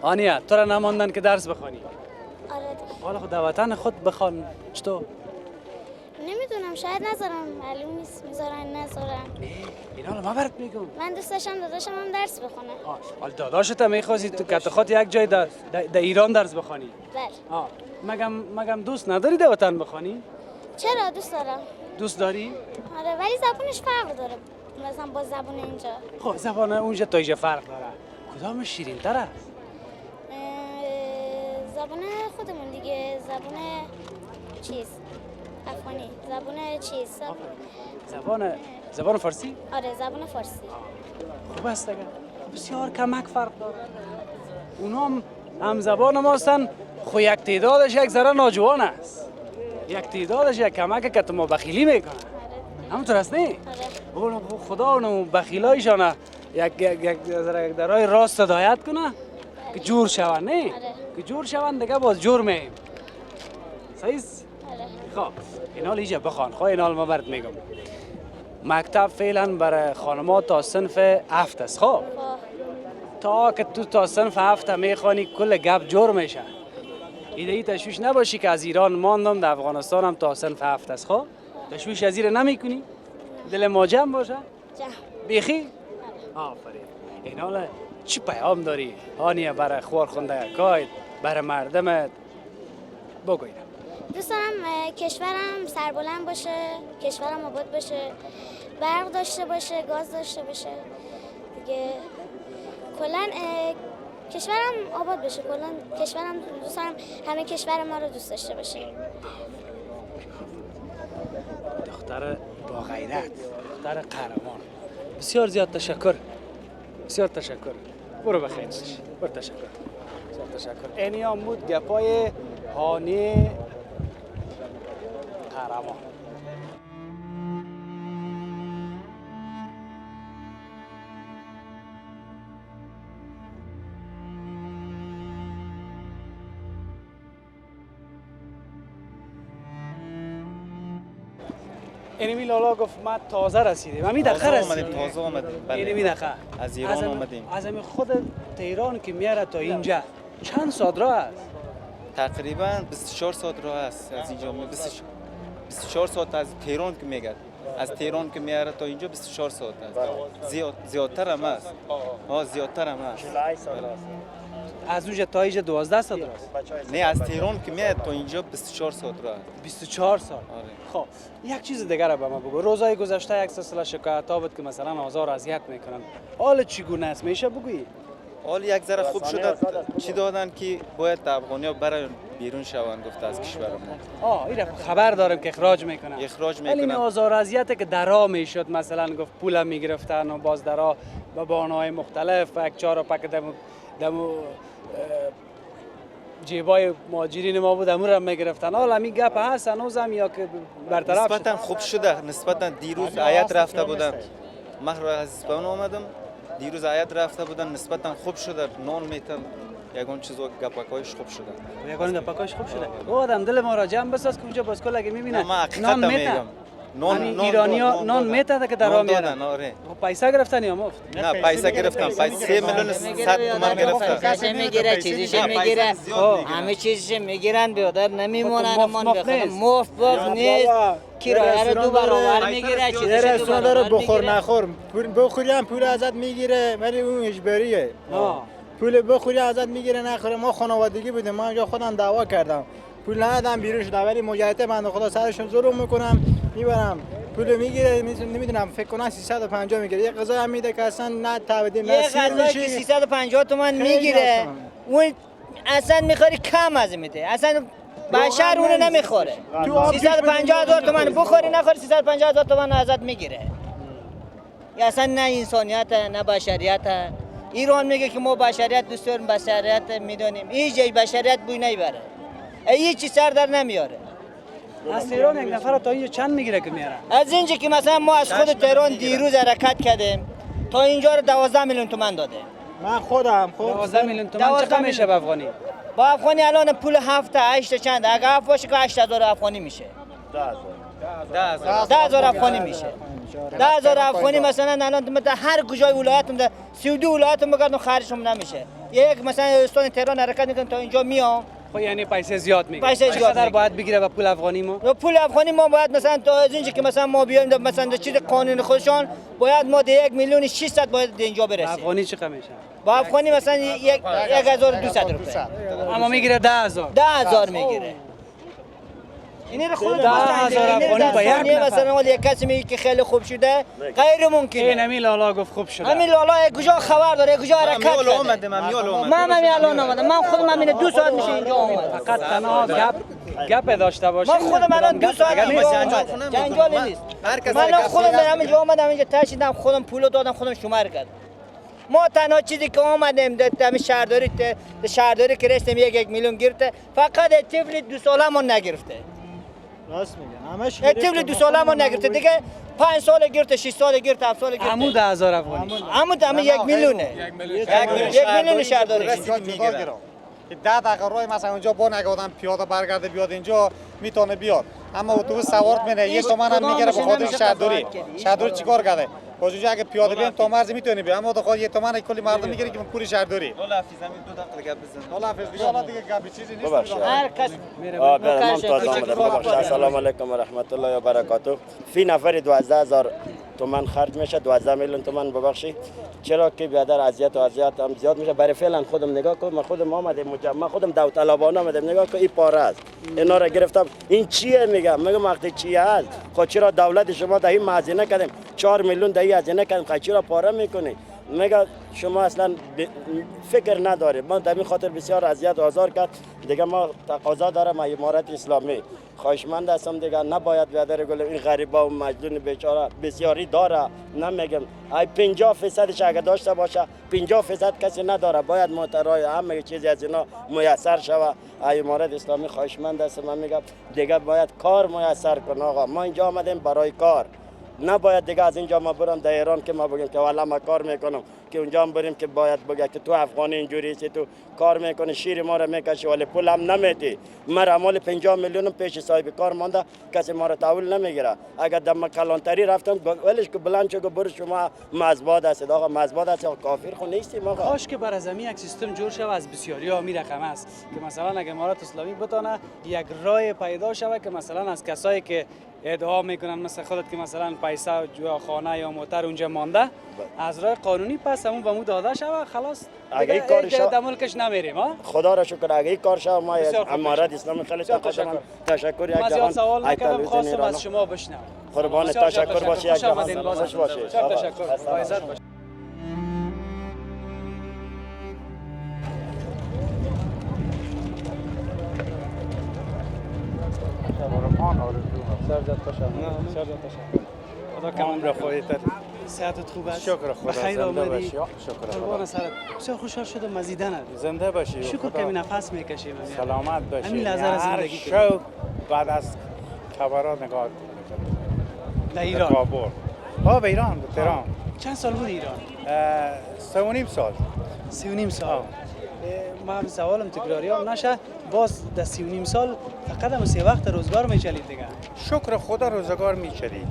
آنیا تو را نماندن که درس بخوانی آره دیگه حالا خود در وطن خود بخوان چطور؟ نمیدونم شاید نذارم معلوم نیست میذارن نذارن اینا رو ما برات میگم من دوست داشتم داداشم هم درس بخونه حالا داداشت هم میخواستی تو که خود یک جای در ایران درس بخوانی بله مگم دوست نداری در وطن بخوانی؟ چرا دوست دارم دوست داری؟ آره ولی زبونش فرق داره مثلا با زبون اینجا خب زبان اونجا تا اینجا فرق داره کدام شیرین تر است؟ زبان خودمون دیگه زبان چیز افغانی زبان چیز زبان فارسی؟ آره زبان فارسی خوب است دیگه بسیار کمک فرق داره اونا هم زبان ما هستن خو یک تعدادش یک ذره ناجوان است یک تعدادش یک کمک که تو ما بخیلی میکنه همونطور است نه؟ آره خدا اونو بخیلایشان یک درای راست هدایت کنه که جور شون نه؟ آره. که جور شون دیگه باز جور میم صحیح است؟ خب این حال ایجا بخوان خب این حال ما برات میگم مکتب فعلا برای خانم‌ها تا صنف 7 است خب تا که تو تا صنف 7 میخوانی کل گپ جور میشه ایده تشویش نباشی که از ایران ماندم در افغانستان هم تا صنف 7 است. خب تشویش از ایره نمیکنی؟ دل ما جمع باشه؟ جمع. بیخی؟ آفرین. این حالا چی پیام داری؟ هانیه برای خوارخونده کاید، برای مردمت بگوید. دوست دارم کشورم سربلند باشه، کشورم آباد باشه، برق داشته باشه، گاز داشته باشه. دیگه کلا کشورم آباد بشه. کلا کشورم دوست دارم همه کشور ما رو دوست داشته باشه. دختر با غیرت، دختر قهرمان. بسیار زیاد تشکر. بسیار تشکر. برو بخیر باشی. برو تشکر. بسیار تشکر. اینی هم بود گپای هانی قهرمان. اینمی لالا گفت ما تازه رسیدیم. همین دقیقه رسیدیم. تازه آمدیم. اینمی دقیقه. از ایران آمدیم. از همین خود تهران که میاره تا اینجا چند ساعت راه است؟ تقریبا 24 ساعت راه است از اینجا. 24 ساعت از تهران که میگه. از تهران که میاره تا اینجا 24 ساعت است. زیادتر هم است. زیادتر هم است. از اونجا تا اینجا 12 ساعت راه است. نه از تهران که میاد تا اینجا 24 ساعت راه است. 24 ساعت. خب یک چیز دیگه را به ما بگو. روزهای گذشته یک سلسله شکایت‌ها بود که مثلا آزار اذیت میکنن. حال چگونه است؟ میشه بگویی؟ حال یک ذره خوب شده. چی دادن که باید افغانی‌ها برای بیرون شوند گفته از کشور ما. این خبر دارم که اخراج میکنن. اخراج ولی این میکنن. آزار اذیتی که درا میشد، مثلا گفت پول میگرفتن و باز درا به بهانه‌های مختلف یک چهار پک دمو جیبای مهاجرین ما بود امور هم میگرفتن. حالا همین گپ هست هنوزم یا که برطرف شد؟ نسبتا خوب شده. نسبتا دیروز آیت رفته بودن. من از اسپان آمدم. دیروز آیت رفته بودن نسبتا خوب شده. نان میتن یگان چیز و گپکایش خوب شده. یگان گپکایش خوب شده. او آدم دل ما را جمع بساز که اونجا باز کل اگه میبینه نان میتن. ایرانی‌ها نان میتن که درا میارن. آره. پیسه گرفتن یا مفت؟ نه پیسه گرفتن. 3 میلیون 100 تومان گرفتن. پیسه میگیره، چیزیش میگیره. همه چیزش میگیرن بیادر نمیمونن. مفت باز نیست. کرایه رو 2 برابر میگیره. چیزش 2 برابر بخور نخور. بخوری هم پول ازت میگیره ولی اون اجباریه. پول بخوری ازت میگیره نخوره. ما خانوادگی بودیم. ما اونجا خودم دعوا کردم. پول ندادم بیرون شدم ولی مجاهده بنده خدا سرشون ظلم میکنم میبرم پول میگیره. نمیدونم فکر کنم 350 میگیره. یه غذا هم میده که اصلا نه تبدیل نه سیر میشه. یه غذا که 350 تومان میگیره اون اصلا میخوری کم از میده. اصلا بشر اونو نمیخوره. 350,000 تومان بخوری نخوری 350,000 تومان ازت میگیره. اصلا نه انسانیت نه بشریت. ایران میگه که ما بشریت دوست داریم، بشریت میدونیم. هیچ جای بشریت بوی نمیبره. هیچ سر در نمیاره. از تهران یک نفر تا اینجا چند میگیره که میاره؟ از اینجا که مثلا ما از خود تهران دیروز حرکت کردیم تا اینجا رو 12 میلیون تومان داده. من خودم 12 میلیون تومان چقدر میشه به افغانی؟ با افغانی الان پول 7 تا 8 چند؟ اگه هفت باشه که 8000 افغانی میشه. 10,000 افغانی میشه. 10,000 افغانی مثلا الان هر کجای ولایتم ده 32 ولایتم بگردم خرجشم نمیشه. یک مثلا استان تهران حرکت میکنم تا اینجا میام. خب یعنی پیسه زیاد میگیره. پیسه زیاد باید بگیره به پول افغانی ما؟ پول افغانی ما باید مثلا تا از اینجا که مثلا ما بیایم مثلا چیز قانون خودشان باید ما 1,600,000 باید اینجا برسیم. افغانی چقدر میشه؟ با افغانی مثلا 1,200 روپیه. اما میگیره 10,000. 10,000 میگیره. این رو خود 10,000 افغانی با یک نفر. مثلا ولی کسی میگه که خیلی خوب شده غیر ممکنه. این همین لالا گفت خوب شده. همین لالا کجا خبر داره کجا حرکت کرده. من همین الان اومدم. من خودم همین 2 ساعت میشه اینجا اومدم. فقط تنها گپ داشته باشیم. من خودم الان 2 ساعت میشه جنجال نیست. من خودم برام اینجا اومدم اینجا تاشیدم خودم پولو دادم خودم شمار کردم. ما تنها چیزی که اومدیم دادم شهرداری که رسیدیم 1 میلیون گرفته فقط طفل 2 سالمون نگرفته. راست میگن همش طفل 2 سالمون نگرفته دیگه 5 سال گرفته 6 سال گرفته 7 سال گرفته. عمود 10,000 افغانی. عمود 1 میلیونه. 1 میلیون شهرداری که 10 دقیقه راه مثلا اونجا با نگه آدم پیاده برگرده بیاد اینجا میتونه بیاد، اما اتوبوس سوار منه 1 تومن هم میگیره به خاطر شهرداری. شهرداری چیکار کرده؟ اونجا اگه پیاده بیان تا مرز میتونی بیا، اما تو 1 تومن کلی مردم میگیره که پول شهرداری. لالا حافظ همین 2 دقیقه گپ بزن. لالا حافظ دیگه حالا دیگه گپ چیزی نیست. هر کس السلام علیکم و رحمت الله و برکاته. فی نفر 12000 تومان خرج میشه، 12 میلیون تومان ببخشید. چرا که بیادر اذیت هم زیاد میشه. برای فعلا خودم نگاه کنم، من خودم آمدم من خودم داوطلبانه آمدم نگاه کنم این پاره است، اینا را گرفتم. این چیه؟ میگم وقتی چیه است؟ خب چرا دولت شما دهی هزینه کردیم 4 میلیون دهی هزینه کردیم، خب چرا پاره میکنی؟ میگه شما اصلا فکر ندارید. من در این خاطر بسیار اذیت و آزار کرد. دیگه ما تقاضا دارم امارت اسلامی، خواهشمند هستم دیگه نباید بیادر گل این غریبا و مجنون بیچاره بسیاری داره. نمیگم ای 50% اگه داشته باشه 50% کسی نداره. باید محترای همه چیزی از اینا میسر شوه. امارت اسلامی خواهشمند هستم، من میگم دیگه باید کار میسر کنه. آقا ما اینجا آمدیم برای کار، نباید دیگه از اینجا ما برم در ایران که ما بگیم که والا ما کار میکنم، که اونجا هم بریم که باید بگه که تو افغانی اینجوری هستی، تو کار میکنی شیر ما رو میکشی ولی پول هم نمیدی. من مال 50 میلیون پیش صاحب کار مانده، کسی ما رو تحویل نمیگیره. اگر دم کلانتری رفتم ولش که بلند شو برو شما مزباد هستید. آقا مزباد هست کافر خو نیستیم. آقا کاش که بر از یک سیستم جور شود از بسیاری ها می رقم است که مثلا اگه امارات اسلامی بتونه یک راه پیدا شود که مثلا از کسایی که ادعا میکنن مثل خودت که مثلا پیسه یا خانه یا موتر اونجا مانده از راه قانونی پس همون به مو داده شود، خلاص اگه این کار شود در ملکش نمیریم. خدا را شکر. اگه این کار شود ما امارت اسلامی خیلی تشکر. یک جهان سوال نکردم، خواستم از شما بشنوم. قربان تشکر باشی. یک جهان خوش باشی. تشکر. عزت باشی. خدا کمان را خواهیت صحتت خوب است؟ شکر خدا. بخیر آمدی. شکر قربان سرت. بسیار خوشحال شدم مزیدن زنده باشی. شکر که نفس میکشیم. سلامت باشی. همین لحظه را زندگی شو بعد از خبرات نگاه در ایران. کابل. ها به ایران، به تهران. چند سال بود ایران؟ 3.5 سال. 3.5 سال. ما هم سوالم تکراری هم نشه، باز در 3.5 سال فقط هم 3 وقت روزگار میچلید دیگه. شکر خدا روزگار میچلید.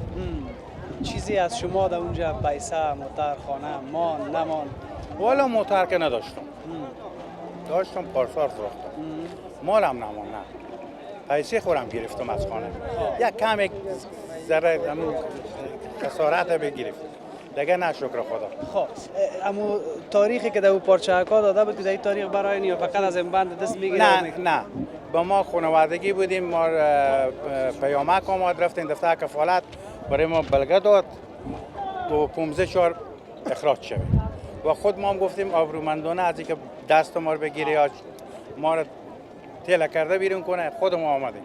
چیزی از شما در اونجا پیسه، موتر، خانه نمان؟ والا موتر که نداشتم. داشتم پارسال فروختم. مالم نمان نه. پیسه خورم گرفتم از خانه. یک کم ذره خسارت بگرفت. دیگه نه شکر خدا. خب اما تاریخی که در او پارچه‌ها داده بود که در این تاریخ برای یا فقط از این بند دست میگیره؟ نه با ما خانوادگی بودیم. ما پیامک آمد رفتیم دفتر کفالت برای ما بلگه داد تو 15 اخراج شویم و خود ما هم گفتیم آبرومندانه از اینکه دست ما رو بگیره یا ما رو تیله کرده بیرون کنه خود ما آمدیم.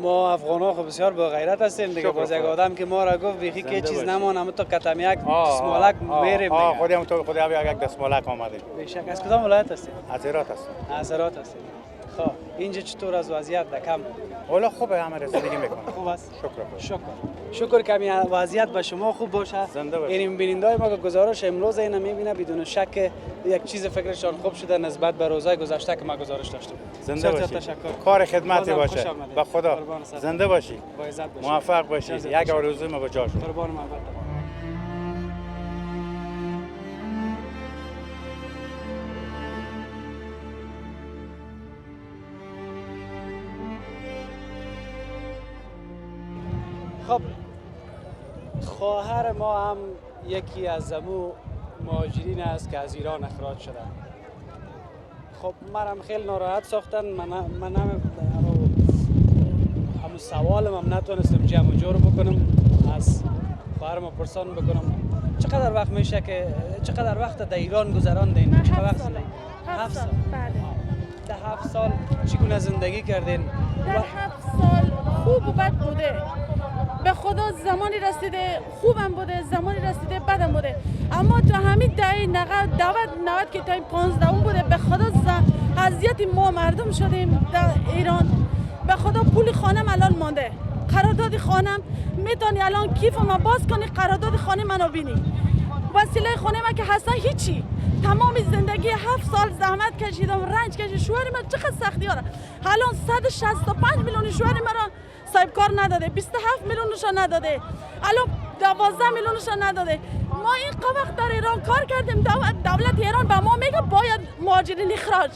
ما افغان‌ها خب بسیار با غیرت هستیم دیگه. باز یک آدم که ما را گفت بیخی که چیز نمان اما تو کتمیک دستمالک میریم دیگه. خودم تو خود یک دستمالک آمدیم. بیشک. از کدام ولایت هستید؟ از هرات هستم. از هرات هستید. خب اینجا چطور از وضعیت کم؟ والا خوبه، همه رسیدگی میکنه. خوب است. شکر. شکر که این وضعیت به شما خوب باشه. زنده باشید. این بینندای ما که گزارش امروز اینا میبینه بدون شک یک چیز فکرشان خوب شده نسبت به روزهای گذشته که ما گزارش داشتیم. زنده باشید. تشکر. کار خدمتی باشه. به خدا. زنده باشید. با عزت باشید. موفق باشید. یک آرزوی ما به جا شد. قربان محبت. خب خواهر ما هم یکی از امو مهاجرین است که از ایران اخراج شده. خب منم خیلی ناراحت ساختن. من همون سوالم هم نتونستم جمع و جور بکنم. از خواهرم پرسان بکنم چقدر وقت میشه که چقدر وقت در ایران گذراندین؟ 7 سال. 7 سال. بله. در 7 سال چگونه زندگی کردین؟ در 7 سال خوب و بد بوده. به خدا زمانی رسیده خوبم بوده، زمانی رسیده بدم بوده، اما تو همین دهه 90 که تا 15 بوده به خدا اذیت ما مردم شدیم در ایران. به خدا پول خانم الان مانده، قرارداد خانم میتونی الان کیف ما باز کنی قرارداد خانه منو بینی. وسیله خونه ما که هستن هیچی. تمام زندگی 7 سال زحمت کشیدم، رنج کشیدم. شوهر من چقدر سختی داره. الان 165 میلیون شوهر مرا صاحب کار نداده، 27 میلیونش نداده، الان 12 میلیونش نداده. ما این وقت در ایران کار کردیم، دولت ایران به ما میگه باید مهاجرین اخراج،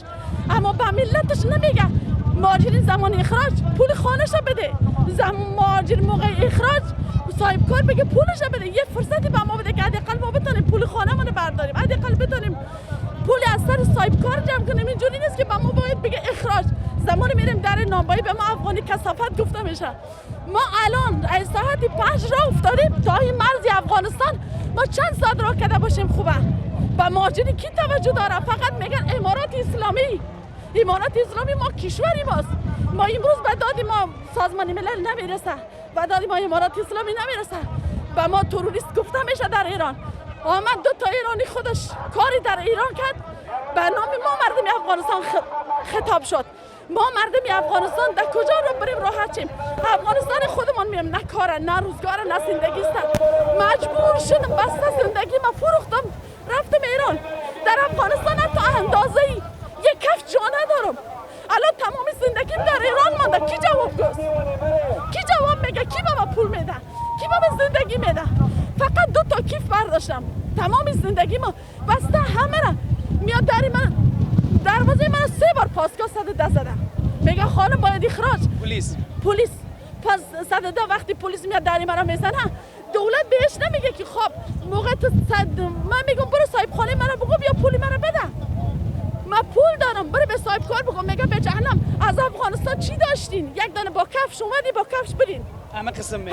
اما به ملتش نمیگه مهاجرین زمان اخراج پول خانه‌ش بده. مهاجر موقع اخراج صاحب کار بگه پولش بده. یه فرصتی به ما بده که حداقل ما بتونیم پول خانه‌مون برداریم، حداقل بتونیم پول از سر صاحب کار جمع کنیم. اینجوری نیست که به ما باید بگه اخراج. زمان میریم در نانوایی به ما افغانی کثافت گفته میشه. ما الان از ساعت 5 راه افتادیم تا این مرز افغانستان. ما چند ساعت راه کرده باشیم خوبه. با مهاجرین کی توجه داره؟ فقط میگن امارات اسلامی. امارات اسلامی ما کشوری ماست. ما امروز به داد ما سازمان ملل نمیرسه، به داد ما امارات اسلامی نمیرسه. به ما تروریست گفته میشه در ایران. آمد 2 تا ایرانی خودش کاری در ایران کرد، به نام ما مردم افغانستان خطاب شد. ما مردم افغانستان در کجا رو بریم راحت شیم؟ افغانستان خودمون میم، نه کاره، نه روزگار، نه زندگی است. مجبور شدم بسته زندگی ما فروختم رفتم ایران. در افغانستان تا اندازه یک کف جا ندارم. الان تمام زندگیم در ایران مانده. کی جواب گوست؟ کی جواب میگه؟ کی به ما پول میده؟ کی به ما زندگی میده؟ فقط 2 تا کیف برداشتم. تمام زندگی ما بسته همه را میاد در من دروازه من 3 بار پاسگاه 110 زدم. میگه خانه باید اخراج. پلیس پس 110 وقتی پلیس میاد در من میزنه، دولت بهش نمیگه که خب موقع تو من میگم برو صاحب خانه منو بگو بیا پول منو بده. من پول دارم، برو به صاحب کار بگو. میگه به جهنم از افغانستان چی داشتین؟ یک دانه با کفش اومدی با کفش برین. همه قسم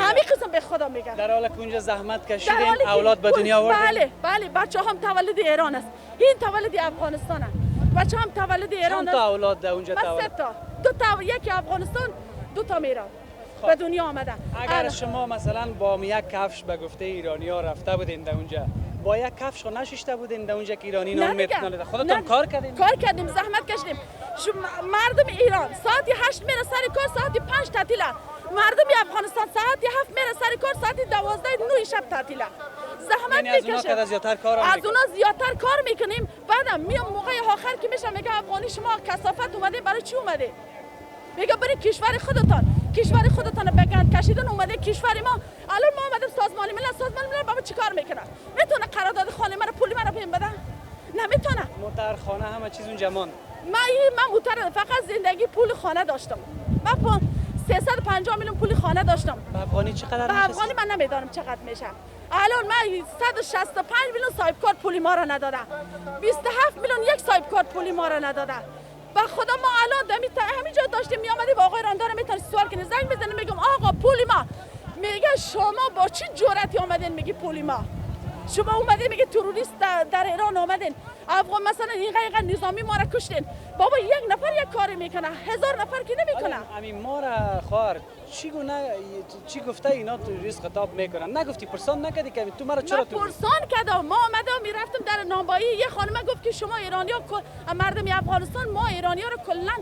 به خدا میگه. در حالی که اونجا زحمت کشیدین، اولاد به دنیا آوردین. بله بچه هم تولد ایران است. این تولد افغانستان است. بچه هم تولد ایران است. چند تا اولاد در اونجا تولد؟ 3 تا. 2 تا یکی افغانستان، 2 تا ایران. به دنیا آمده. اگر شما مثلا با یک کفش به گفته ایرانی‌ها رفته بودین در اونجا، با یک کفش خو نشسته بودین در اونجا که ایرانی نام میتونید خودتون کار کردین؟ کار کردیم، زحمت کشیدیم. مردم ایران ساعت 8 میره سر کار، ساعت 5 تعطیله. مردم افغانستان ساعت 7 میره سر کار، ساعت 12 9 شب تعطیله. زحمت میکشیم. از اونا زیادتر کار میکنیم. بعدم میام موقع آخر که میشه میگه افغانی شما کثافت اومده، برای چی اومده؟ میگه برای کشور خودتان به گند کشیدن اومده کشور ما. الان ما اومدیم سازمان ملل با ما چیکار میکنه؟ میتونه قرارداد خانه من پولی من بهم بده؟ نمیتونه. موتر خانه همه چیز اونجا مان. من موتر فقط زندگی پول خانه داشتم. من 350 میلیون پول خانه داشتم. به افغانی چقدر میشه؟ به افغانی من نمیدونم چقدر میشه. الان من 165 میلیون صاحب کار پولی ما را نداده. 27 میلیون یک صاحب کار پولی ما را نداده. با خدا ما الان همینجا داشتیم میامدی با آقای راندار میتونی سوال کنی، زنگ میزنه میگم آقا پولی ما. میگه شما با چه جرأتی اومدین میگی پولی ما؟ شما اومدین میگه تروریست در ایران اومدین، افغان مثلا این نظامی ما را کشتین. بابا یک نفر یک کاری میکنه، 1000 نفر که نمیکنه. همین ما را خواهر چی گفته اینا تروریست خطاب میکنن؟ نگفتی پرسان نکردی که تو مرا چرا تو؟ پرسان کردم. ما اومدم میرفتم در نانوایی، یه خانم گفت که شما ایرانی‌ها مردم افغانستان ما ایرانی‌ها رو کلا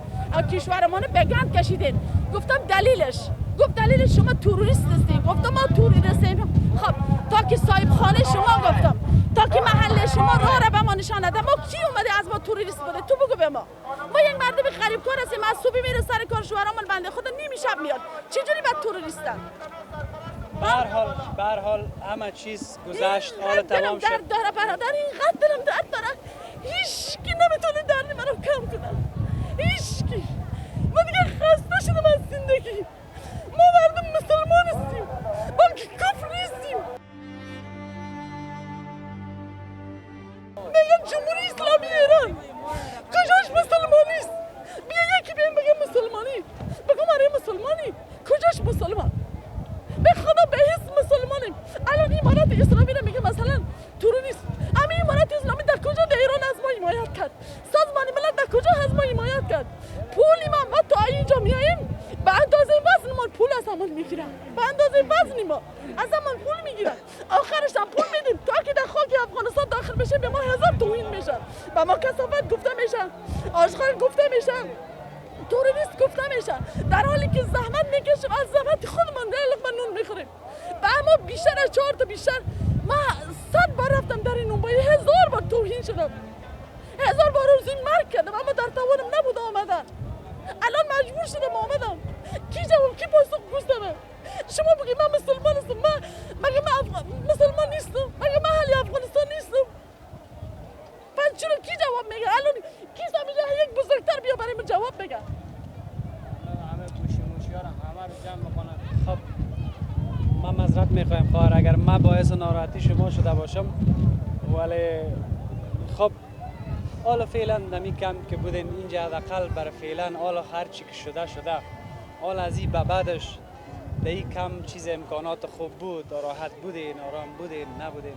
کشورمان به گند کشیدین. گفتم دلیلش؟ گفت دلیلش شما تروریست هستین. گفتم ما تروریستیم. خب تا که صاحب خانه شما گفتم، تا که محل شما راه را به ما نشان داد، ما کی اومده از ما تروریست بوده؟ تو بگو به ما. ما یک مردم غریب کار هستیم، از صبح میره سر کار، شوهرمون بنده خدا نیمی شب میاد. چجوری بعد تروریستن؟ به هر حال همه چیز گذشت، حال تمام شد. درد داره برادر، اینقدر دلم درد داره. هیچ کی نمیتونه درد منو کم کنه. هیچ کی. ما دیگه خسته شدم از زندگی. ما مردم مسلمان هستیم، بلکه کفر نیستیم. میگن جمهوری اسلامی ایران کجاش مسلمانی است؟ بیا یکی بهم بگه مسلمانی، بگم آره مسلمانی. کجاش مسلمان؟ به خدا به حس مسلمانیم. الان امارات اسلامی رو میگه مثلا تروریست. اما امارات اسلامی در کجا در ایران از ما حمایت کرد؟ سازمان ملل در کجا از ما حمایت کرد؟ پولی ما تا اینجا میاییم به اندازه وزن ما پول از همون میگیرن. به اندازه وزن ما از همون پول میگیرن. آخرش هم پول میدیم تا که در خاک افغانستان داخل بشه به ما 1000 توهین میشن. به ما کثافت گفته میشن، آشغال گفته میشن، تروریست گفته میشن، در حالی که زحمت میکشیم، از زحمت خودمون لقمه نون میخوریم. و اما بیشتر از 4 تا بیشتر ما 100 بار رفتم در مجبور شدم آمدم. کی جواب کی پاسخ گوشتم؟ شما بگید من مسلمان هستم، مگه من مسلمان نیستم؟ مگه من اهل افغانستان نیستم؟ پس چرا کی جواب میگه؟ الان کی سمیجه یک بزرگتر بیا برای من جواب بگه؟ همه گوشیارم همه رو جمع میکنن. خب من معذرت میخوایم خواهر اگر من باعث ناراحتی شما شده باشم، ولی خب حالا فعلا نمی کم که بودین اینجا حداقل برای فعلا حالا هر چی که شده حالا از این به بعدش به این کم چیز امکانات خوب بود، راحت بودین، آرام بودین، نبودین.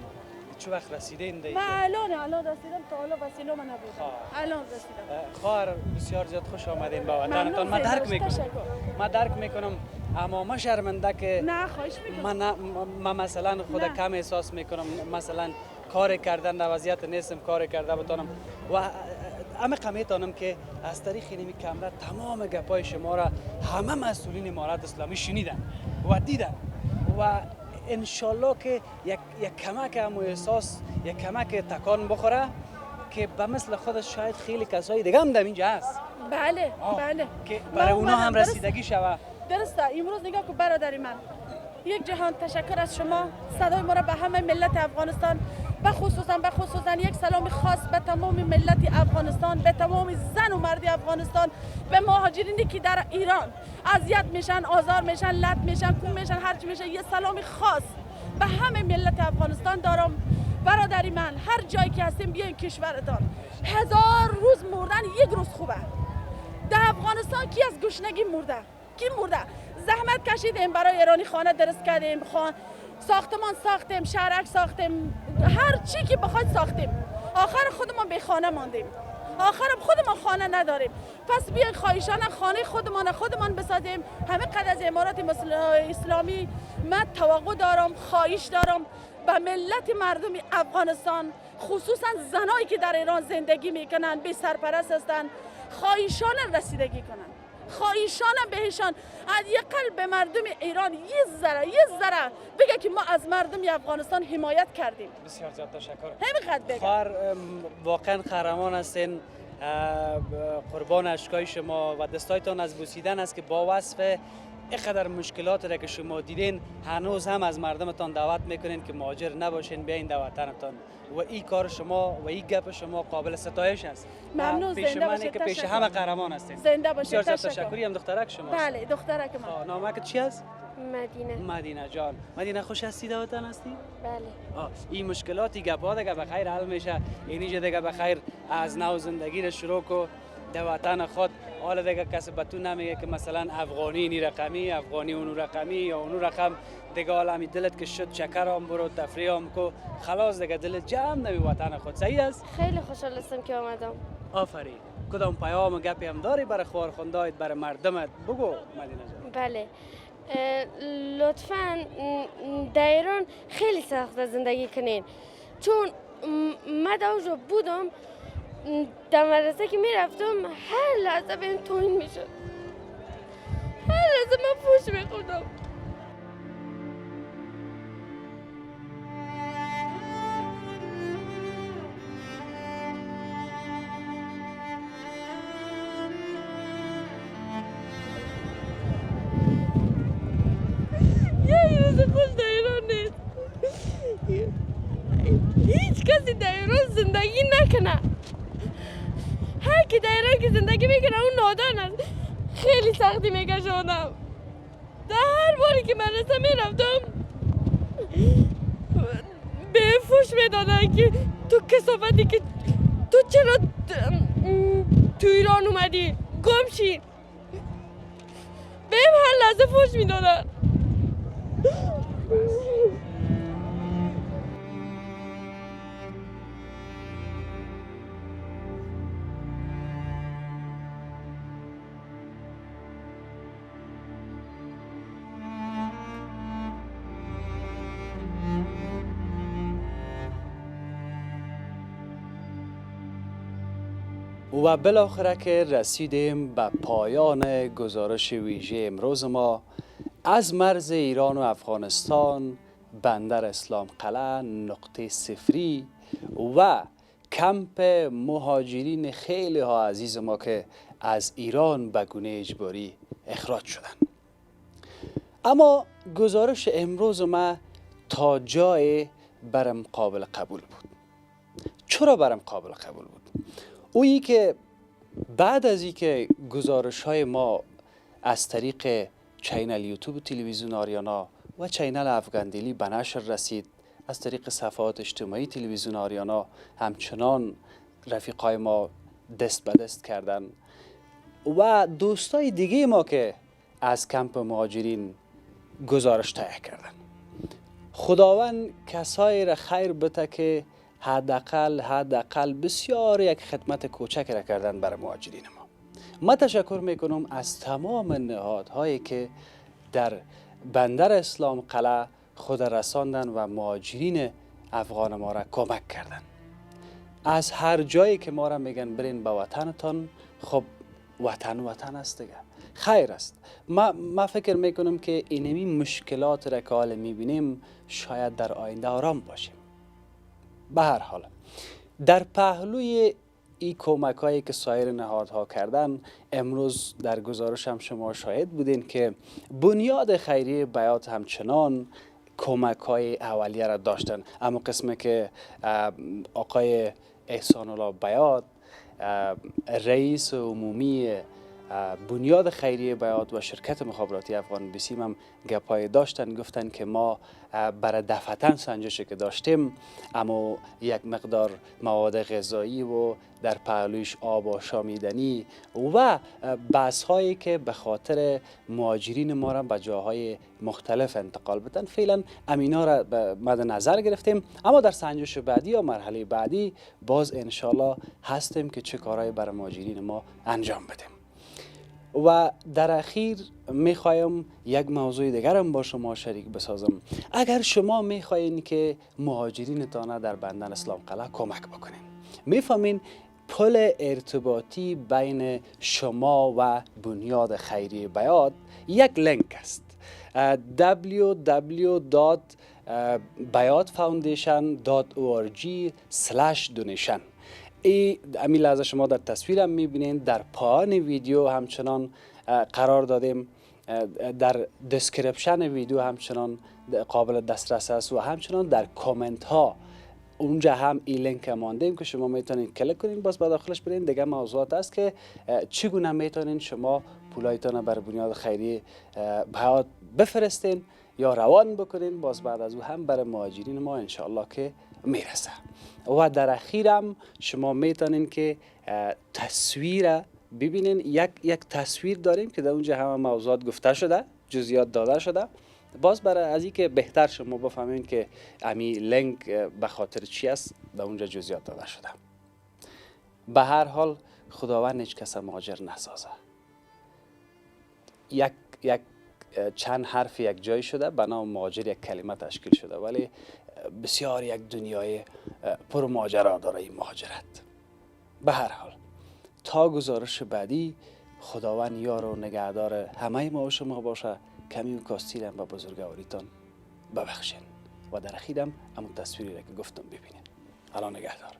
چه وقت رسیدین دیگه؟ من الان رسیدم، تا حالا وسیله من نبودم. الان رسیدم. خواهر بسیار زیاد خوش آمدین با وطنتان. من درک میکنم اما ما شرمنده که نه خواهش میکنم. من مثلا خود کم احساس میکنم، مثلا کار کردن در وضعیت نیستم کار کرده بتانم و عمیق میتونم که از طریق این کامرا تمام گپای شما را همه مسئولین امارات اسلامی شنیدن و دیدن و انشالله که یک کمک هم احساس، یک کمک تکان بخوره که به مثل خودش شاید خیلی کسای دیگه هم در اینجا هست. بله بله که برای اونا هم رسیدگی شوه. درسته. امروز نگاه که برادری من، یک جهان تشکر از شما، صدای ما را به همه ملت افغانستان به خصوصا یک سلام خاص به تمام ملت افغانستان، به تمام زن و مرد افغانستان، به مهاجرینی که در ایران اذیت میشن، آزار میشن، لط میشن، کوم میشن، هرچی میشه، یه سلام خاص به همه ملت افغانستان دارم. برادری من، هر جایی که هستیم بیاین کشورتان. 1000 روز مردن یک روز خوبه. در افغانستان کی از گشنگی مرده؟ کی مرده؟ زحمت کشیدیم برای ایرانی، خانه درست کردیم، ساختمان ساختیم، شهرک ساختیم، هر چی که بخواید ساختیم. آخر خودمان به خانه ماندیم، آخرم خودمان خانه نداریم. پس بیاین خواهشان خانه خودمان بسازیم. همه قد از امارات اسلامی من توقع دارم، خواهش دارم به ملت مردم افغانستان، خصوصا زنایی که در ایران زندگی میکنن، بی سرپرست هستن، خواهشان رسیدگی کنن، خواهشانم بهشان از یک قلب به مردم ایران یه ذره بگه که ما از مردم افغانستان حمایت کردیم. بسیار زیاد تشکر. همینقدر بگه. خواهر واقعا قهرمان هستین، قربان اشکای شما و دستایتان از بوسیدن است که با وصف اینقدر مشکلات را که شما دیدین هنوز هم از مردمتان دعوت میکنین که مهاجر نباشین، بیاین در وطنتان و این کار شما و این گپ شما قابل ستایش است. ممنون. زنده باشید. که پیش همه قهرمان هستین. زنده باشید. تشکری. هم دخترک شما. بله دخترک ما. نامک چی است؟ مدینه جان. مدینه خوش هستی در وطن هستی؟ بله. این مشکلاتی گپا دیگه بخیر حل میشه. اینجا دیگه بخیر از نو زندگی رو شروع کو در وطن خود. حالا دیگه کسی به تو نمیگه که مثلا افغانی این رقمی، افغانی اون رقمی یا اون رقم. دیگه حالا همی دلت که شد چکر هم برو تفریح هم کو، خلاص دیگه دلت جمع نمی وطن خود. صحیح است؟ خیلی خوشحال هستم که آمدم. آفرین. کدام پیام و گپی هم داری برای خوارخوندایت، برای مردمت؟ بگو مدینه جان. بله. لطفاً در ایران خیلی سخت زندگی کنین، چون من در اونجا بودم، در مدرسه که میرفتم هر لحظه بهم توهین میشد، هر لحظه من فحش میخوردم. یه روز خوش در ایران نیست. هیچ کسی در ایران زندگی نکنه. هر کی در ایران که زندگی میکنه اون نادان است. خیلی سختی میکشونم. در هر باری که مدرسه میرفتم به فوش میدادن که تو کثافتی که تو چرا تو ایران اومدی، گم شی. بهم هر لحظه فوش میدادن. و بالاخره که رسیدیم به پایان گزارش ویژه امروز ما از مرز ایران و افغانستان، بندر اسلام قلعه، نقطه صفری و کمپ مهاجرین خیلی ها عزیز ما که از ایران به گونه اجباری اخراج شدند. اما گزارش امروز ما تا جای برم قابل قبول بود. چرا برم قابل قبول بود؟ اویی که بعد از اینکه گزارش های ما از طریق چینل یوتیوب تلویزیون آریانا و چینل افغاندیلی به نشر رسید، از طریق صفحات اجتماعی تلویزیون آریانا همچنان رفیقای ما دست به دست کردن و دوستای دیگه ما که از کمپ مهاجرین گزارش تهیه کردن. خداوند کسایی را خیر بده که حداقل بسیار یک خدمت کوچک را کردن برای مهاجرین ما. من تشکر میکنم از تمام نهادهایی که در بندر اسلام قلعه خود رساندن و مهاجرین افغان ما را کمک کردن. از هر جایی که ما را میگن برین به وطنتان، خب وطن است دیگه، خیر است. ما فکر میکنم که اینمی مشکلات را که حال میبینیم شاید در آینده آرام باشیم. به هر حال در پهلوی این کمک هایی که سایر نهادها کردن، امروز در گزارش هم شما شاهد بودین که بنیاد خیریه بیات همچنان کمک های اولیه را داشتن. اما قسمه که آقای احسان الله بیات رئیس عمومی بنیاد خیریه بیات و شرکت مخابراتی افغان بیسیم هم گپای داشتن، گفتن که ما برای دفعتن سنجشی که داشتیم اما یک مقدار مواد غذایی و در پهلویش آب و شامیدنی و بحث هایی که به خاطر مهاجرین ما را به جاهای مختلف انتقال بدن، فعلا امینا را مد نظر گرفتیم. اما در سنجش بعدی یا مرحله بعدی باز انشالله هستیم که چه کارهای برای مهاجرین ما انجام بدیم. و در اخیر میخوایم یک موضوع دیگرم با شما شریک بسازم. اگر شما میخواین که مهاجرینتان در بندر اسلام قلعه کمک بکنین، میفهمین پل ارتباطی بین شما و بنیاد خیریه بیات یک لینک است، www.bayatfoundation.org/donation. امی لحظه شما در تصویرم میبینید، در پایان ویدیو همچنان قرار دادیم، در دسکریپشن ویدیو همچنان قابل دسترس است و همچنان در کامنت ها اونجا هم این لینک ماندیم که شما میتونید کلیک کنید، باز به داخلش برین. دیگه موضوعات است که چگونه میتونید شما پولایتان برای بنیاد خیریه بیات بفرستین یا روان بکنین، باز بعد از او هم برای مهاجرین ما انشاءالله که میرسه. و در اخیرم شما میتونین که تصویر ببینین. یک تصویر داریم که در اونجا همه موضوعات گفته شده، جزئیات داده شده. باز برای از این که بهتر شما بفهمین که امی لینک به خاطر چی است، در اونجا جزئیات داده شده. به هر حال خداوند هیچ کس مهاجر نسازه. یک چند حرف یک جای شده به نام مهاجر یک کلمه تشکیل شده، ولی بسیار یک دنیای پر ماجرا داره این مهاجرت. به هر حال تا گزارش بعدی، خداوند یار و نگهدار همه ما و شما باشه. کمی و کاستیرم به بزرگواریتان ببخشین و در اخیرم همون تصویری را که گفتم ببینین. الان نگهدار.